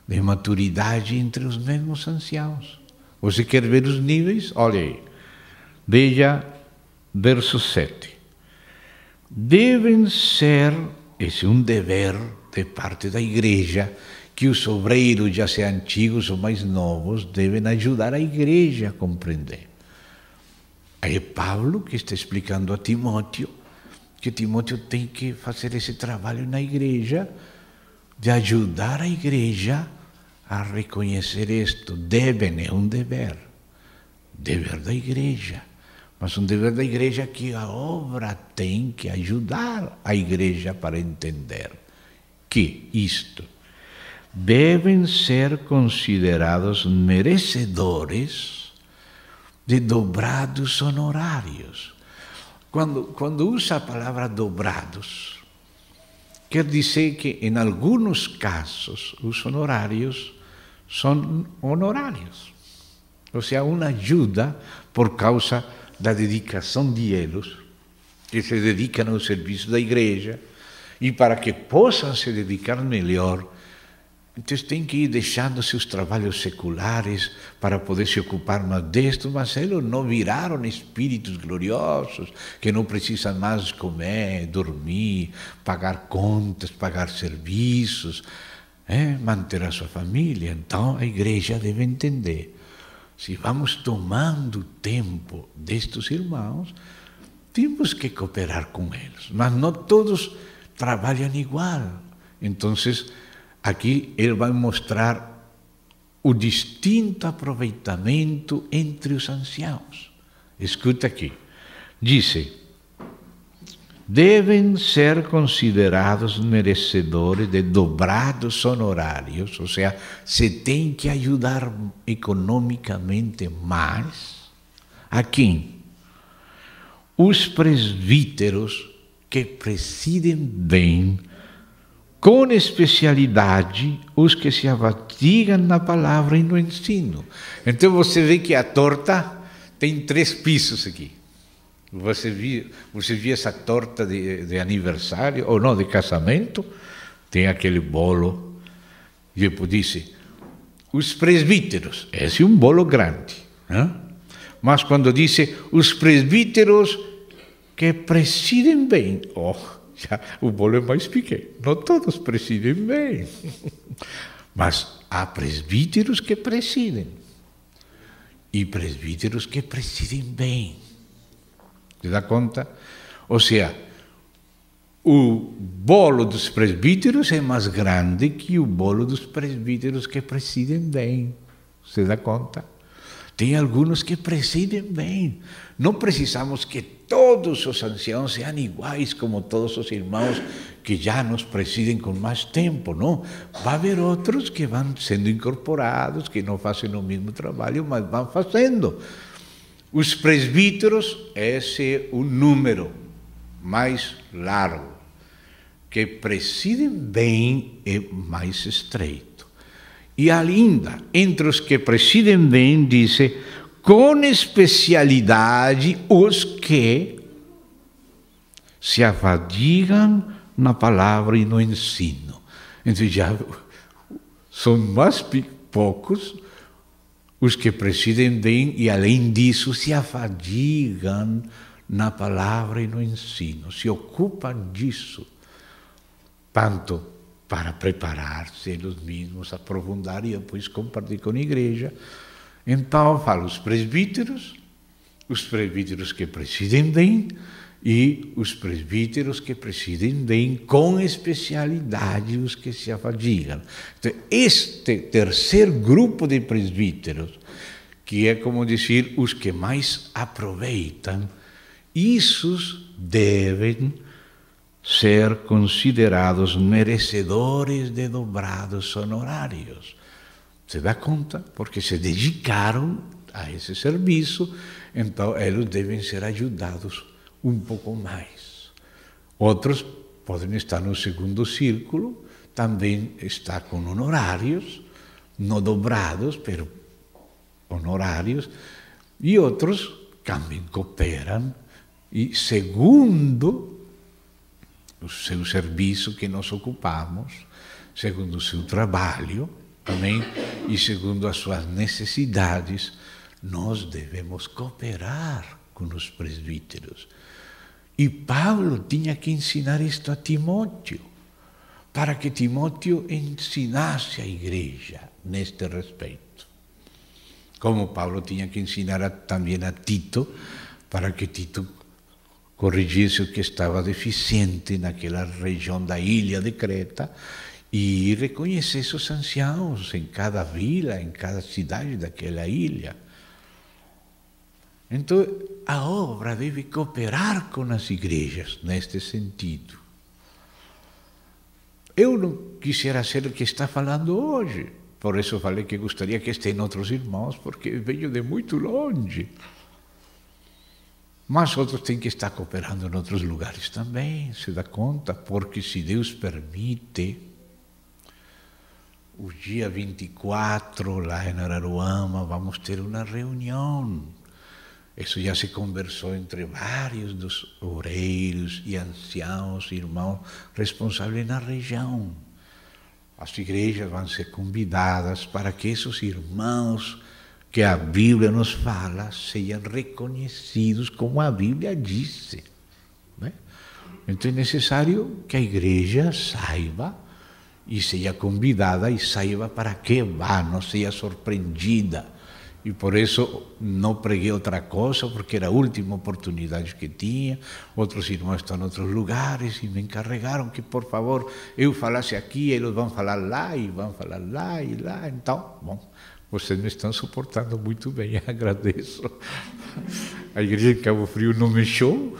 de maturidade entre os mesmos anciãos. Você quer ver os níveis? Olha aí. Veja verso 7. Devem ser, esse é um dever de parte da igreja, que os obreiros, já sejam antigos ou mais novos, devem ajudar a igreja a compreender. Aí é Paulo que está explicando a Timóteo que Timóteo tem que fazer esse trabalho na igreja, de ajudar a igreja a reconhecer isto. Devem, é um dever da igreja. Mas um dever da igreja que a obra tem que ajudar a igreja para entender que isto devem ser considerados merecedores de dobrados honorários. Quando usa a palavra dobrados, quer dizer que em alguns casos os honorários são honorários. Ou seja, uma ajuda por causa da dedicação de eles, que se dedicam ao serviço da igreja, e para que possam se dedicar melhor, então tem que ir deixando seus trabalhos seculares para poder se ocupar mais disto, mas eles não viraram espíritos gloriosos, que não precisam mais comer, dormir, pagar contas, pagar serviços, manter a sua família. Então a igreja deve entender. Se vamos tomando tempo destes irmãos, temos que cooperar com eles. Mas não todos trabalham igual. Então, aqui ele vai mostrar o distinto aproveitamento entre os anciãos. Escuta aqui. Diz: devem ser considerados merecedores de dobrados honorários, ou seja, se tem que ajudar economicamente mais. A quem? Os presbíteros que presidem bem, com especialidade, os que se afadigam na palavra e no ensino. Então você vê que a torta tem 3 pisos aqui. Você viu essa torta de aniversário, ou não, de casamento? Tem aquele bolo. E depois disse, os presbíteros, esse é um bolo grande. Mas quando diz os presbíteros que presidem bem, já, o bolo é mais pequeno, não todos presidem bem, mas há presbíteros que presidem e presbíteros que presidem bem. Se dá conta? Ou seja, o bolo dos presbíteros é mais grande que o bolo dos presbíteros que presidem bem. Se dá conta? Tem alguns que presidem bem. Não precisamos que todos os anciãos sejam iguais como todos os irmãos que já nos presidem com mais tempo, não? Vai haver outros que vão sendo incorporados, que não fazem o mesmo trabalho, mas vão fazendo. Os presbíteros, esse é o número mais largo. Que presidem bem é mais estreito. E ainda, entre os que presidem bem, diz, com especialidade, os que se afadigam na palavra e no ensino. Então, já são mais poucos os que presidem bem e, além disso, se afadigam na palavra e no ensino, se ocupam disso, tanto para preparar-se eles mesmos, aprofundar e depois compartilhar com a igreja. Então, eu falo os presbíteros que presidem bem e os presbíteros que presidem bem, com especialidade os que se afadigam. Então, este terceiro grupo de presbíteros, que é como dizer os que mais aproveitam, esses devem ser considerados merecedores de dobrados honorários. Se dá conta? Porque se dedicaram a esse serviço, então eles devem ser ajudados um pouco mais. Outros podem estar no segundo círculo, também estar com honorários, não dobrados, mas honorários, e outros também cooperam, e segundo o seu serviço que nós ocupamos, segundo o seu trabalho, também, e segundo as suas necessidades, nós devemos cooperar com os presbíteros. E Paulo tinha que ensinar isto a Timóteo, para que Timóteo ensinasse a igreja neste respeito. Como Paulo tinha que ensinar também a Tito, para que Tito corrigisse o que estava deficiente naquela região da ilha de Creta e reconhecesse os anciãos em cada vila, em cada cidade daquela ilha. Então, a obra deve cooperar com as igrejas neste sentido. Eu não quisiera ser o que está falando hoje, por isso falei que gostaria que estejam outros irmãos, porque venho de muito longe. Mas outros têm que estar cooperando em outros lugares também, se dá conta, porque se Deus permite, o dia 24, lá em Araruama, vamos ter uma reunião. Isso já se conversou entre vários dos obreiros e anciãos, irmãos responsáveis na região. As igrejas vão ser convidadas para que esses irmãos que a Bíblia nos fala sejam reconhecidos como a Bíblia disse. Né? Então é necessário que a igreja saiba e seja convidada e saiba para que vá, não seja surpreendida. E por isso não preguei outra coisa, porque era a última oportunidade que tinha. Outros irmãos estão em outros lugares e me encarregaram que, por favor, eu falasse aqui, eles vão falar lá e vão falar lá e lá. Então, bom, vocês me estão suportando muito bem, agradeço. A igreja de Cabo Frio não mexeu.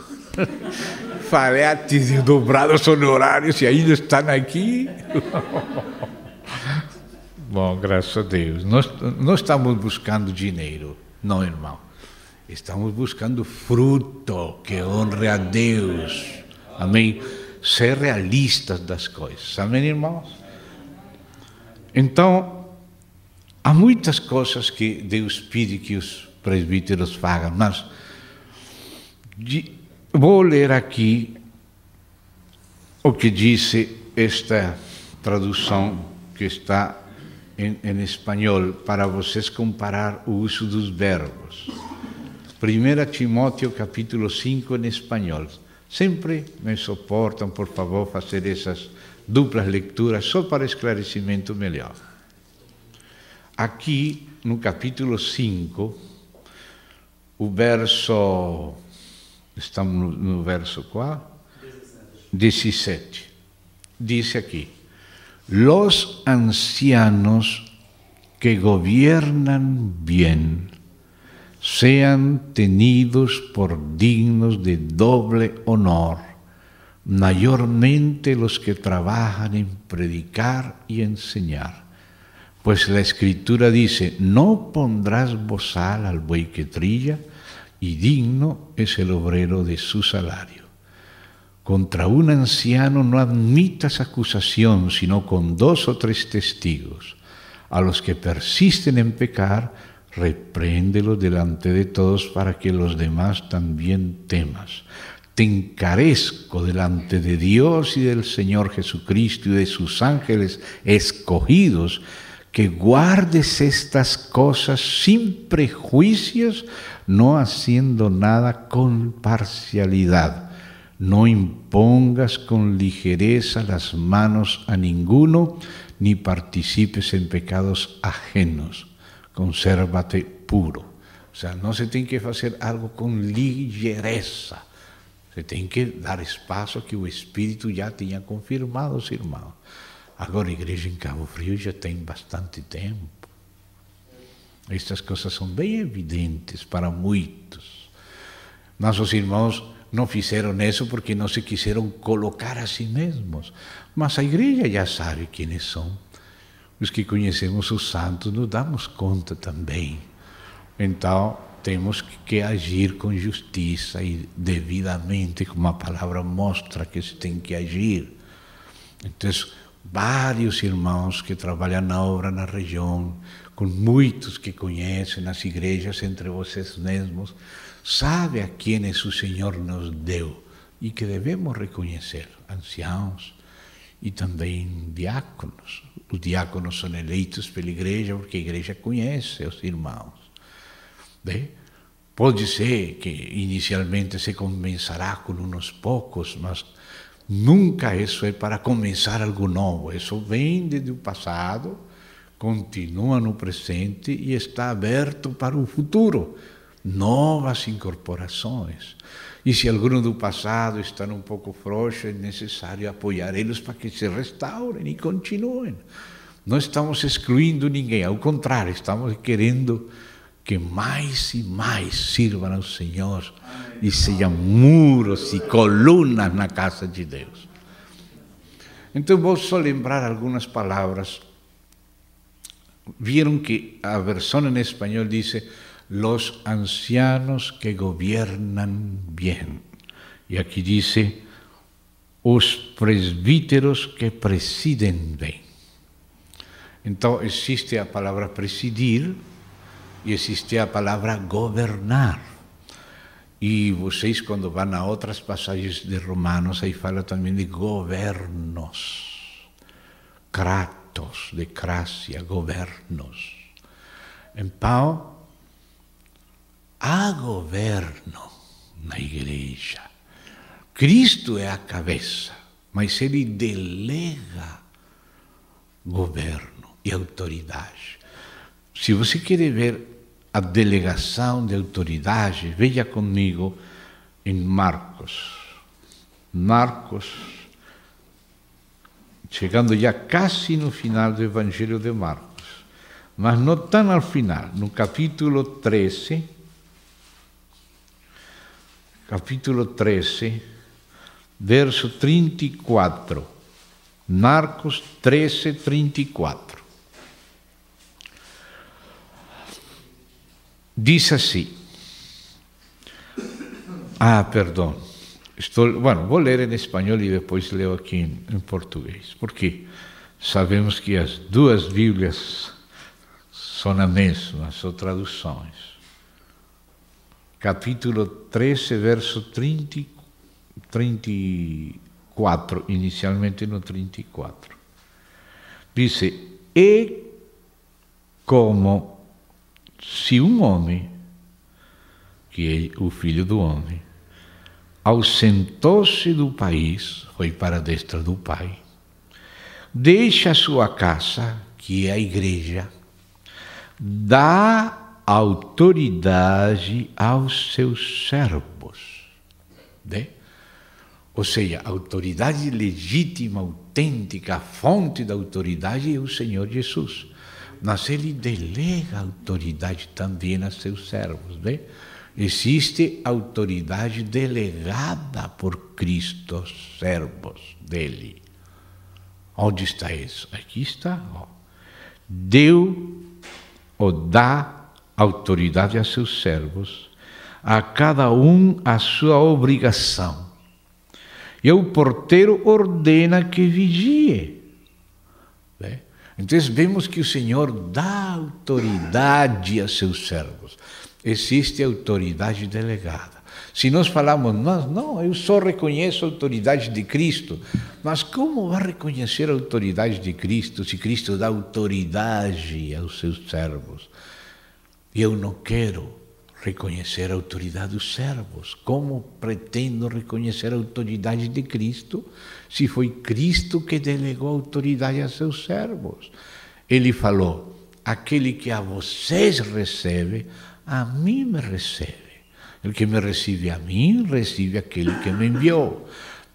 Falei a ti de dobrados honorários e ainda estão aqui. Bom, graças a Deus. Nós estamos buscando dinheiro, não, irmão. Estamos buscando fruto que honre a Deus. Amém? Ser realistas das coisas. Amém, irmãos? Então, há muitas coisas que Deus pede que os presbíteros façam, mas vou ler aqui o que disse esta tradução que está em espanhol para vocês comparar o uso dos verbos. 1 Timóteo capítulo 5 em espanhol. Sempre me suportam, por favor, fazer essas duplas leituras só para esclarecimento melhor. Aqui, no capítulo 5, o verso... Estamos no verso qual? 17. Dice aquí: los ancianos que gobiernan bien sean tenidos por dignos de doble honor, mayormente los que trabajan en predicar y enseñar. Pues la Escritura dice: no pondrás bozal al buey que trilla, y digno es el obrero de su salario. Contra un anciano no admitas acusación, sino con 2 o 3 testigos. A los que persisten en pecar, repréndelos delante de todos para que los demás también temas. Te encarezco delante de Dios y del Señor Jesucristo y de sus ángeles escogidos, que guardes estas cosas sin prejuicios, no haciendo nada con parcialidad. No impongas con ligereza las manos a ninguno, ni participes en pecados ajenos. Consérvate puro. O sea, no se tem que hacer algo con ligereza. Se tem que dar espaço que o Espírito já tenha confirmado, os irmãos. Agora, a igreja em Cabo Frio já tem bastante tempo. Estas coisas são bem evidentes para muitos. Nossos irmãos não fizeram isso porque não se quiseram colocar a si mesmos. Mas a igreja já sabe quem são. Os que conhecemos os santos nos damos conta também. Então, temos que agir com justiça e devidamente, como a palavra mostra que se tem que agir. Então, vários irmãos que trabalham na obra na região, com muitos que conhecem as igrejas entre vocês mesmos, sabem a quienes o Senhor nos deu e que devemos reconhecer, anciãos e também diáconos. Os diáconos são eleitos pela igreja porque a igreja conhece os irmãos. Bem, pode ser que inicialmente se começará com uns poucos, mas nunca isso é para começar algo novo. Isso vem desde o passado, continua no presente e está aberto para o futuro. Novas incorporações. E se algum do passado está um pouco frouxo, é necessário apoiar eles para que se restaurem e continuem. Não estamos excluindo ninguém, ao contrário, estamos querendo que mais e mais sirvam ao Senhor e sejam muros e colunas na casa de Deus. Então, vou só lembrar algumas palavras. Vieron que a versão em espanhol diz: los ancianos que gobiernan bien. E aqui diz: os presbíteros que presidem bem. Então, existe a palavra presidir e existe a palavra governar. E vocês, quando vão a outras passagens de Romanos, aí fala também de governos. Kratos, de crácia, governos. Então, há governo na igreja. Cristo é a cabeça, mas ele delega governo e autoridade. Se você quer ver a delegação de autoridade, veja comigo em Marcos. Marcos, chegando já quase no final do Evangelho de Marcos, mas não tão ao final, no capítulo 13, verso 34. Marcos 13, 34. Diz assim. Perdão. Vou ler em espanhol e depois leio aqui em português. Porque sabemos que as duas Bíblias são a mesma, são traduções. Capítulo 13, verso 34, inicialmente no 34. Diz: e como se um homem, que é o Filho do Homem, ausentou-se do país, foi para a destra do Pai, deixa a sua casa, que é a igreja, dá autoridade aos seus servos. Né? Ou seja, a autoridade legítima, autêntica, a fonte da autoridade é o Senhor Jesus. Mas Ele delega autoridade também a seus servos. Né? Existe autoridade delegada por Cristo aos servos dele. Onde está isso? Aqui está. Ó. Deu ou dá autoridade a seus servos, a cada um a sua obrigação. E o porteiro ordena que vigie. Né? Então vemos que o Senhor dá autoridade a seus servos. Existe autoridade delegada. Se nós falamos, não, eu só reconheço a autoridade de Cristo. Mas como vai reconhecer a autoridade de Cristo se Cristo dá autoridade aos seus servos? E eu não quero reconhecer a autoridade dos servos. Como pretendo reconhecer a autoridade de Cristo se foi Cristo que delegou a autoridade a seus servos? Ele falou, aquele que a vocês recebe, a mim me recebe. O que me recebe a mim, recebe aquele que me enviou.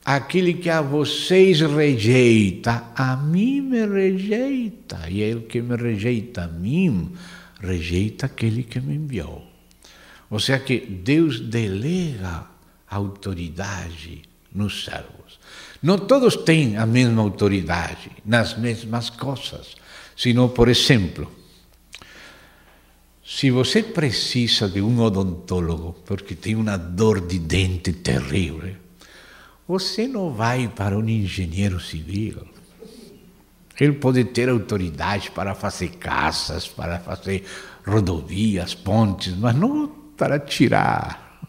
Aquele que a vocês rejeita, a mim me rejeita. E ele que me rejeita a mim, rejeita aquele que me enviou. Ou seja que Deus delega autoridade nos servos. Não todos têm a mesma autoridade nas mesmas coisas, senão, por exemplo, se você precisa de um odontólogo porque tem uma dor de dente terrível, você não vai para um engenheiro civil. Ele pode ter autoridade para fazer casas, para fazer rodovias, pontes, mas não para tirar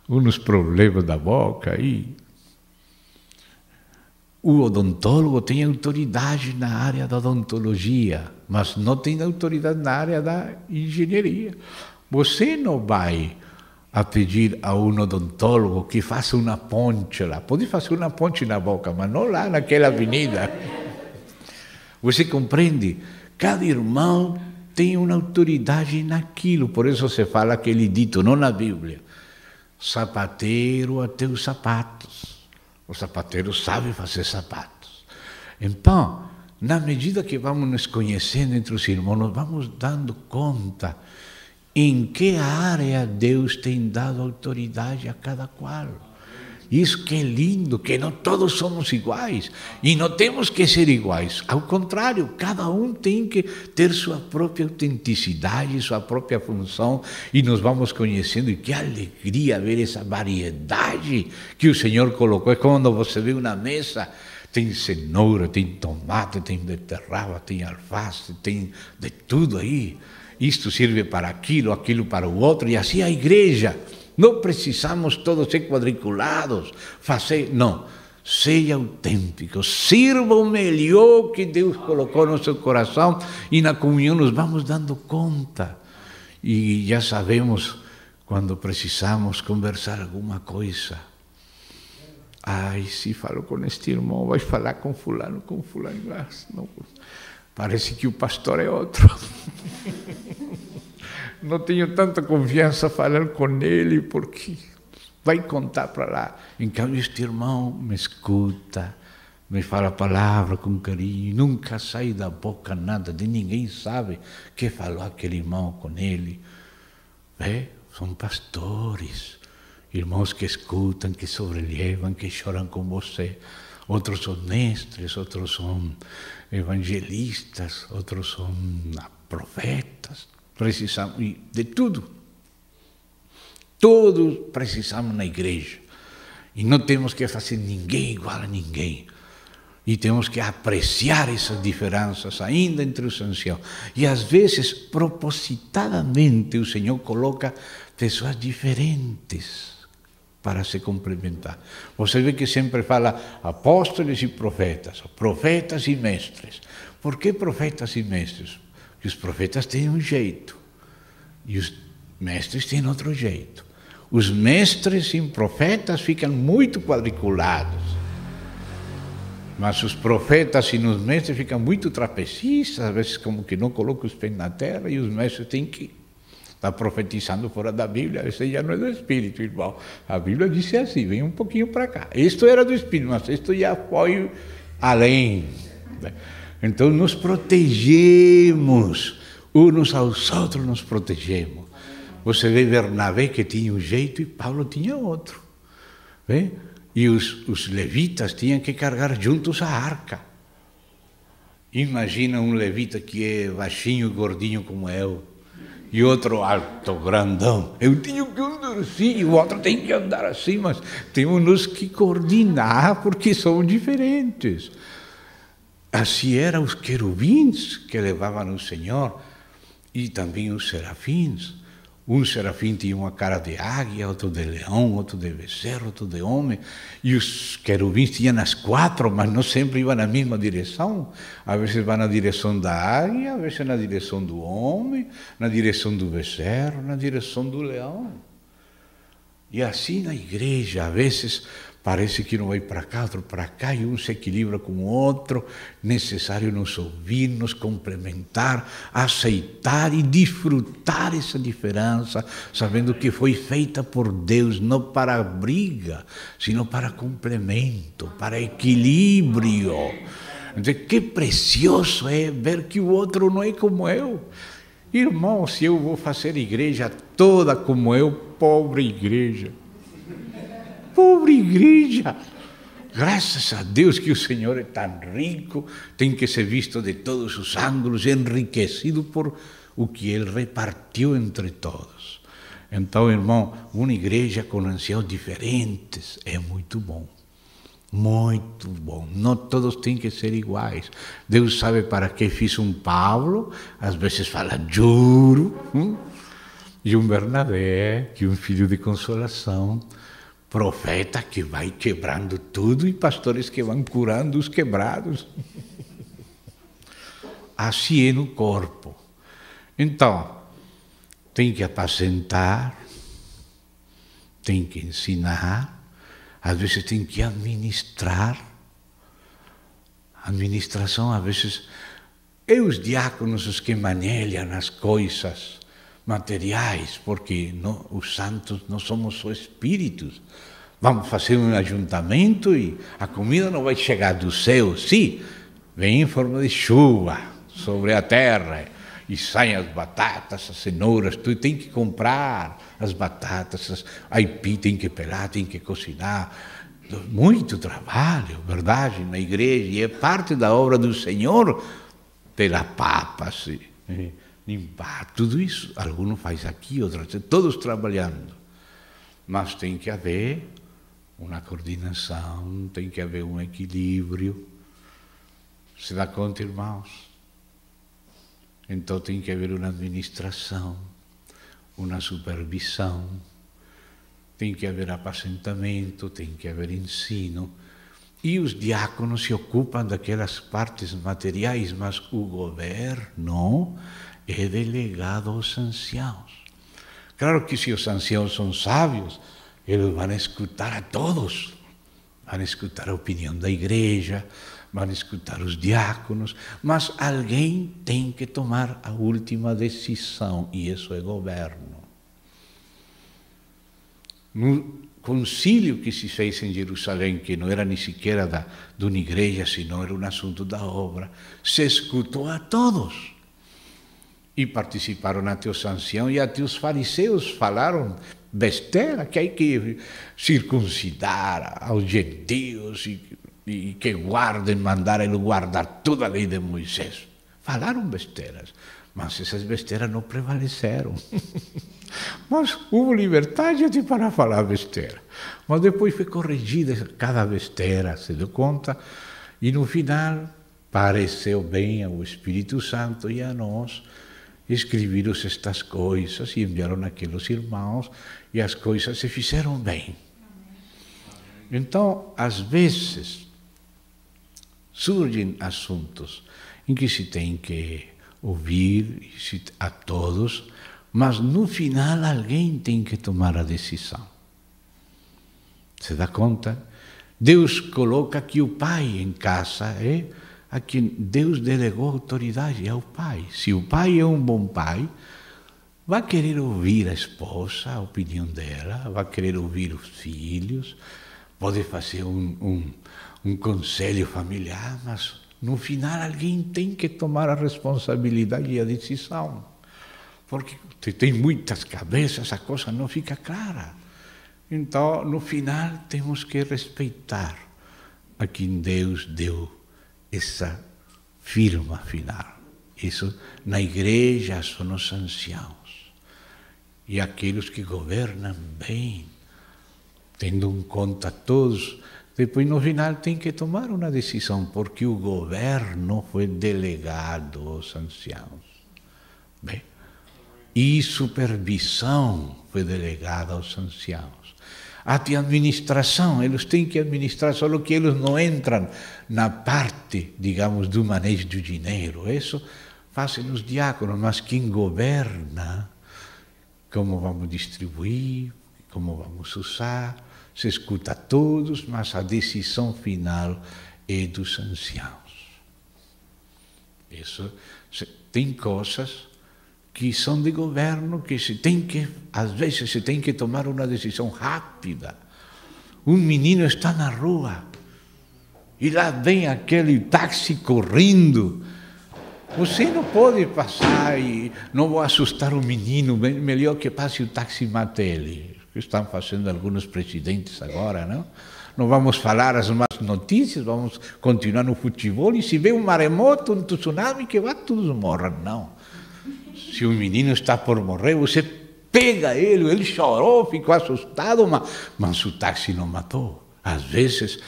uns problemas da boca. O odontólogo tem autoridade na área da odontologia, mas não tem autoridade na área da engenharia. Você não vai a pedir a um odontólogo que faça uma ponte lá. Pode fazer uma ponte na boca, mas não lá naquela avenida. Você compreende? Cada irmão tem uma autoridade naquilo. Por isso se fala aquele dito, não na Bíblia. Sapateiro a teus sapatos. O sapateiro sabe fazer sapatos. Então, na medida que vamos nos conhecendo entre os irmãos, nós vamos dando conta em que área Deus tem dado autoridade a cada qual. Isso que é lindo, que não todos somos iguais. E não temos que ser iguais. Ao contrário, cada um tem que ter sua própria autenticidade, sua própria função. E nós vamos conhecendo. E que alegria ver essa variedade que o Senhor colocou. É quando você vê uma mesa, tem cenoura, tem tomate, tem beterraba, tem alface, tem de tudo aí. Isto serve para aquilo, aquilo para o outro. E assim a igreja. Não precisamos todos ser quadriculados, não, seja autêntico, sirva o melhor que Deus colocou no seu coração e na comunhão nos vamos dando conta. E já sabemos quando precisamos conversar alguma coisa. Ai, se falo com este irmão, vai falar com fulano, não, parece que o pastor é outro. Não tenho tanta confiança a falar com ele, porque vai contar para lá. Em cambio, este irmão me escuta, me fala a palavra com carinho, nunca sai da boca nada de ninguém, sabe que falou aquele irmão com ele. São pastores, irmãos que escutam, que sobrelevam, que choram com você. Outros são mestres, outros são evangelistas, outros são profetas. Precisamos de tudo. Todos precisamos na igreja. E não temos que fazer ninguém igual a ninguém. E temos que apreciar essas diferenças ainda entre os anciãos. E às vezes, propositadamente, o Senhor coloca pessoas diferentes para se complementar. Você vê que sempre fala apóstolos e profetas e mestres. Por que profetas e mestres? que os profetas têm um jeito e os mestres têm outro jeito. Os mestres e profetas ficam muito quadriculados, mas os profetas e os mestres ficam muito trapecistas, às vezes como que não colocam os pés na terra, e os mestres têm que estar profetizando fora da Bíblia. Esse já não é do Espírito, irmão. A Bíblia diz assim, vem um pouquinho para cá. Isto era do Espírito, mas isto já foi além. Então nos protegemos, uns aos outros nos protegemos. Você vê Bernabé que tinha um jeito e Paulo tinha outro. Vê? E os levitas tinham que carregar juntos a arca. Imagina um levita que é baixinho e gordinho como eu, e outro alto, grandão. Eu tenho que andar assim, e o outro tem que andar assim, mas temos que coordenar porque somos diferentes. Assim eram os querubins que levavam o Senhor, e também os serafins. Um serafim tinha uma cara de águia, outro de leão, outro de becerro, outro de homem. E os querubins tinham as quatro, mas não sempre iam na mesma direção. Às vezes vão na direção da águia, às vezes na direção do homem, na direção do becerro, na direção do leão. E assim na igreja, às vezes parece que não vai para cá, outro para cá, e um se equilibra com o outro. Necessário nos ouvir, nos complementar, aceitar e desfrutar essa diferença, sabendo que foi feita por Deus, não para briga, sino para complemento, para equilíbrio. Então, que precioso é ver que o outro não é como eu. Irmão, se eu vou fazer igreja toda como eu, pobre igreja. Pobre igreja! Graças a Deus que o Senhor é tão rico, tem que ser visto de todos os ângulos, enriquecido por o que Ele repartiu entre todos. Então, irmão, uma igreja com anciãos diferentes é muito bom. Muito bom. Não todos têm que ser iguais. Deus sabe para que fiz um Paulo, às vezes fala juro, e um Bernabé, que é um filho de consolação, profeta que vai quebrando tudo e pastores que vão curando os quebrados. Assim é no corpo. Então, tem que apacentar, tem que ensinar, às vezes tem que administrar. Administração, às vezes, é os diáconos os que manejam as coisas materiais, porque os santos não somos só espíritos. Vamos fazer um ajuntamento e a comida não vai chegar do céu, sim, vem em forma de chuva sobre a terra, e saem as batatas, as cenouras, tudo. Tem que comprar as batatas, a aipim tem que pelar, tem que cozinhar. Muito trabalho, verdade, na igreja, e é parte da obra do Senhor, pela papa, assim, limpar, tudo isso. Alguns faz aqui, outros, todos trabalhando. Mas tem que haver uma coordenação, tem que haver um equilíbrio. Se dá conta, irmãos? Então tem que haver uma administração, uma supervisão, tem que haver apacentamento, tem que haver ensino. E os diáconos se ocupam daquelas partes materiais, mas o governo é delegado aos anciãos. Claro que se os anciãos são sábios, eles vão escutar a todos, vão escutar a opinião da igreja, vão escutar os diáconos, mas alguém tem que tomar a última decisão, e isso é governo. No concílio que se fez em Jerusalém, que não era nem sequer de uma igreja, senão era um assunto da obra, se escutou a todos. E participaram até os anciãos e até os fariseus falaram besteira, que há que circuncidar aos gentios e que guardem, mandaram ele guardar toda a lei de Moisés. Falaram besteiras, mas essas besteiras não prevaleceram. Mas houve liberdade até para falar besteira. Mas depois foi corrigida cada besteira, se deu conta, e no final pareceu bem ao Espírito Santo e a nós escreveram estas coisas e enviaram aqueles irmãos, e as coisas se fizeram bem. Então, às vezes, surgem assuntos em que se tem que ouvir a todos, mas no final alguém tem que tomar a decisão. Se dá conta? Deus coloca aqui o pai em casa, a quem Deus delegou autoridade, é o pai. Se o pai é um bom pai, vai querer ouvir a esposa, a opinião dela, vai querer ouvir os filhos, pode fazer um conselho familiar, mas no final alguém tem que tomar a responsabilidade e a decisão. Porque se tem muitas cabeças, a coisa não fica clara. Então, no final, temos que respeitar a quem Deus deu essa firma final. Isso, na igreja, são os anciãos. E aqueles que governam bem, tendo em conta todos. Depois, no final, tem que tomar uma decisão, porque o governo foi delegado aos anciãos. Bem, e supervisão foi delegada aos anciãos. Até administração, eles têm que administrar, só que eles não entram na parte, digamos, do manejo do dinheiro. Isso fazem os diáconos, mas quem governa, como vamos distribuir, como vamos usar, se escuta a todos, mas a decisão final é dos anciãos. Isso, tem coisas que são de governo, que às vezes se tem que tomar uma decisão rápida. Um menino está na rua e lá vem aquele táxi correndo. Você não pode passar e não vou assustar o menino, melhor que passe o táxi e mate ele. Estão fazendo alguns presidentes agora, não? Não vamos falar as más notícias, vamos continuar no futebol e se vê um maremoto, um tsunami, que vai todos morrer, não. Se o menino está por morrer, você pega ele chorou, ficou assustado, mas o táxi não matou. Às vezes,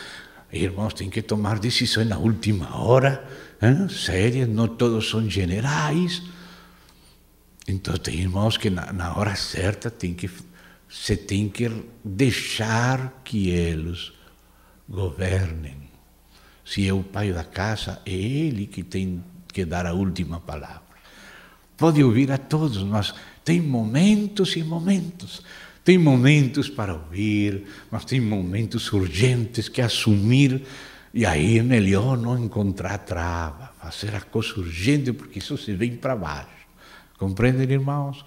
irmãos, tem que tomar decisões na última hora, sérias, não todos são generais. Então, tem irmãos que na hora certa você tem que deixar que eles governem. Se é o pai da casa, é ele que tem que dar a última palavra. Pode ouvir a todos, mas tem momentos e momentos. Tem momentos para ouvir, mas tem momentos urgentes que assumir, e aí é melhor não encontrar trava, fazer a coisa urgente, porque isso se vem para baixo. Compreendem, irmãos?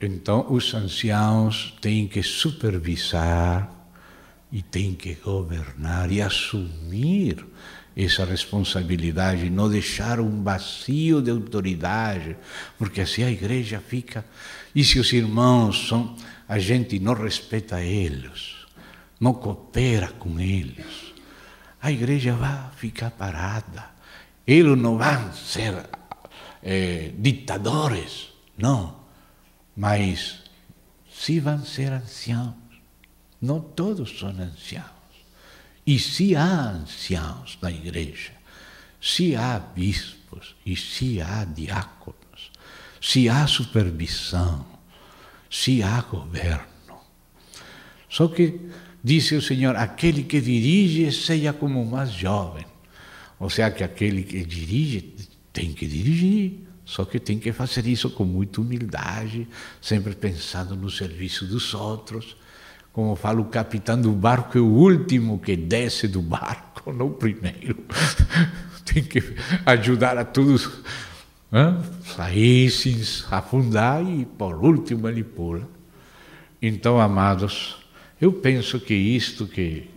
Então, os anciãos têm que supervisar e têm que governar e assumir essa responsabilidade, não deixar um vazio de autoridade, porque assim a igreja fica. E se os irmãos a gente não respeita eles, não coopera com eles, a igreja vai ficar parada. Eles não vão ser ditadores, não, mas se vão ser anciãos. Não todos são anciãos. E se há anciãos na igreja, se há bispos e se há diáconos, se há supervisão, se há governo. Só que, disse o Senhor, aquele que dirige seja como o mais jovem. Ou seja, que aquele que dirige tem que dirigir, só que tem que fazer isso com muita humildade, sempre pensando no serviço dos outros. Como fala o capitão do barco, é o último que desce do barco, não o primeiro. Tem que ajudar a todos sair, se afundar e, por último, ele pula. Então, amados, eu penso que isto que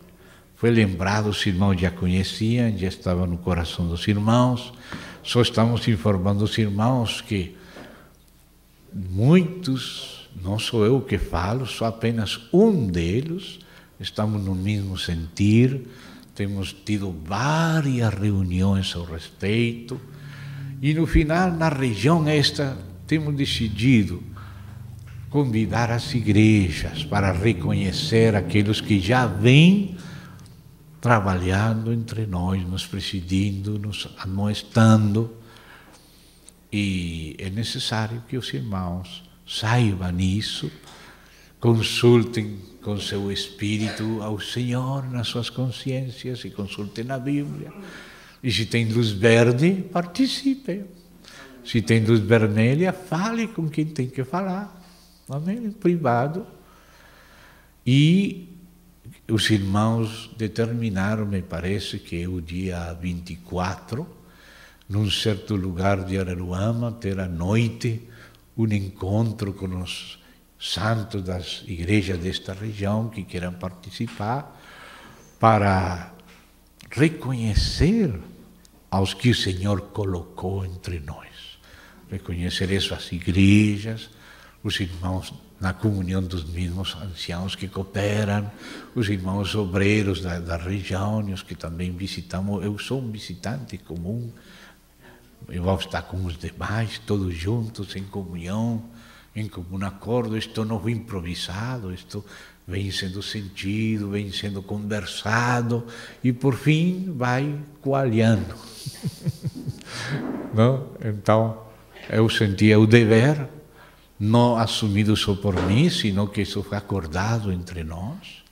foi lembrado, os irmãos já conheciam, já estava no coração dos irmãos. Só estamos informando os irmãos que muitos, não sou eu que falo, só apenas um deles, estamos no mesmo sentir, temos tido várias reuniões ao respeito, e no final, na região esta, temos decidido convidar as igrejas para reconhecer aqueles que já vêm trabalhando entre nós, nos presidindo, nos amoestando, e é necessário que os irmãos saibam isso, consultem com seu espírito ao Senhor nas suas consciências e consultem a Bíblia. E se tem luz verde, participem. Se tem luz vermelha, fale com quem tem que falar. Amém? Em privado. E os irmãos determinaram, me parece que é o dia 24, num certo lugar de Araruama, ter à noite um encontro com os santos das igrejas desta região que queiram participar, para reconhecer aos que o Senhor colocou entre nós. Reconhecer essas igrejas, os irmãos na comunhão dos mesmos anciãos que cooperam, os irmãos obreiros da região, os que também visitamos. Eu sou um visitante comum, eu vou estar com os demais, todos juntos, em comunhão, em comum acordo. Isto não foi improvisado, isto vem sendo sentido, vem sendo conversado e, por fim, vai coalhando. Não? Então, eu sentia o dever, não assumido só por mim, sino que isso foi acordado entre nós.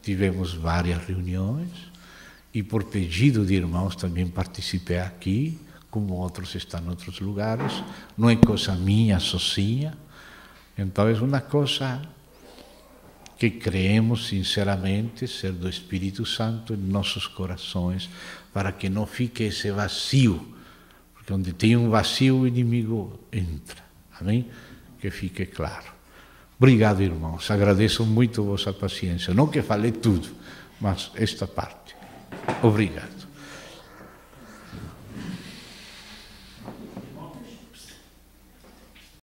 Tivemos várias reuniões e, por pedido de irmãos, também participei aqui, como outros estão em outros lugares. Não é coisa minha, sozinha. Então, é uma coisa que creemos sinceramente ser do Espírito Santo em nossos corações, para que não fique esse vazio, porque onde tem um vazio, o inimigo entra. Amém? Que fique claro. Obrigado, irmãos. Agradeço muito a vossa paciência. Não que falei tudo, mas esta parte. Obrigado.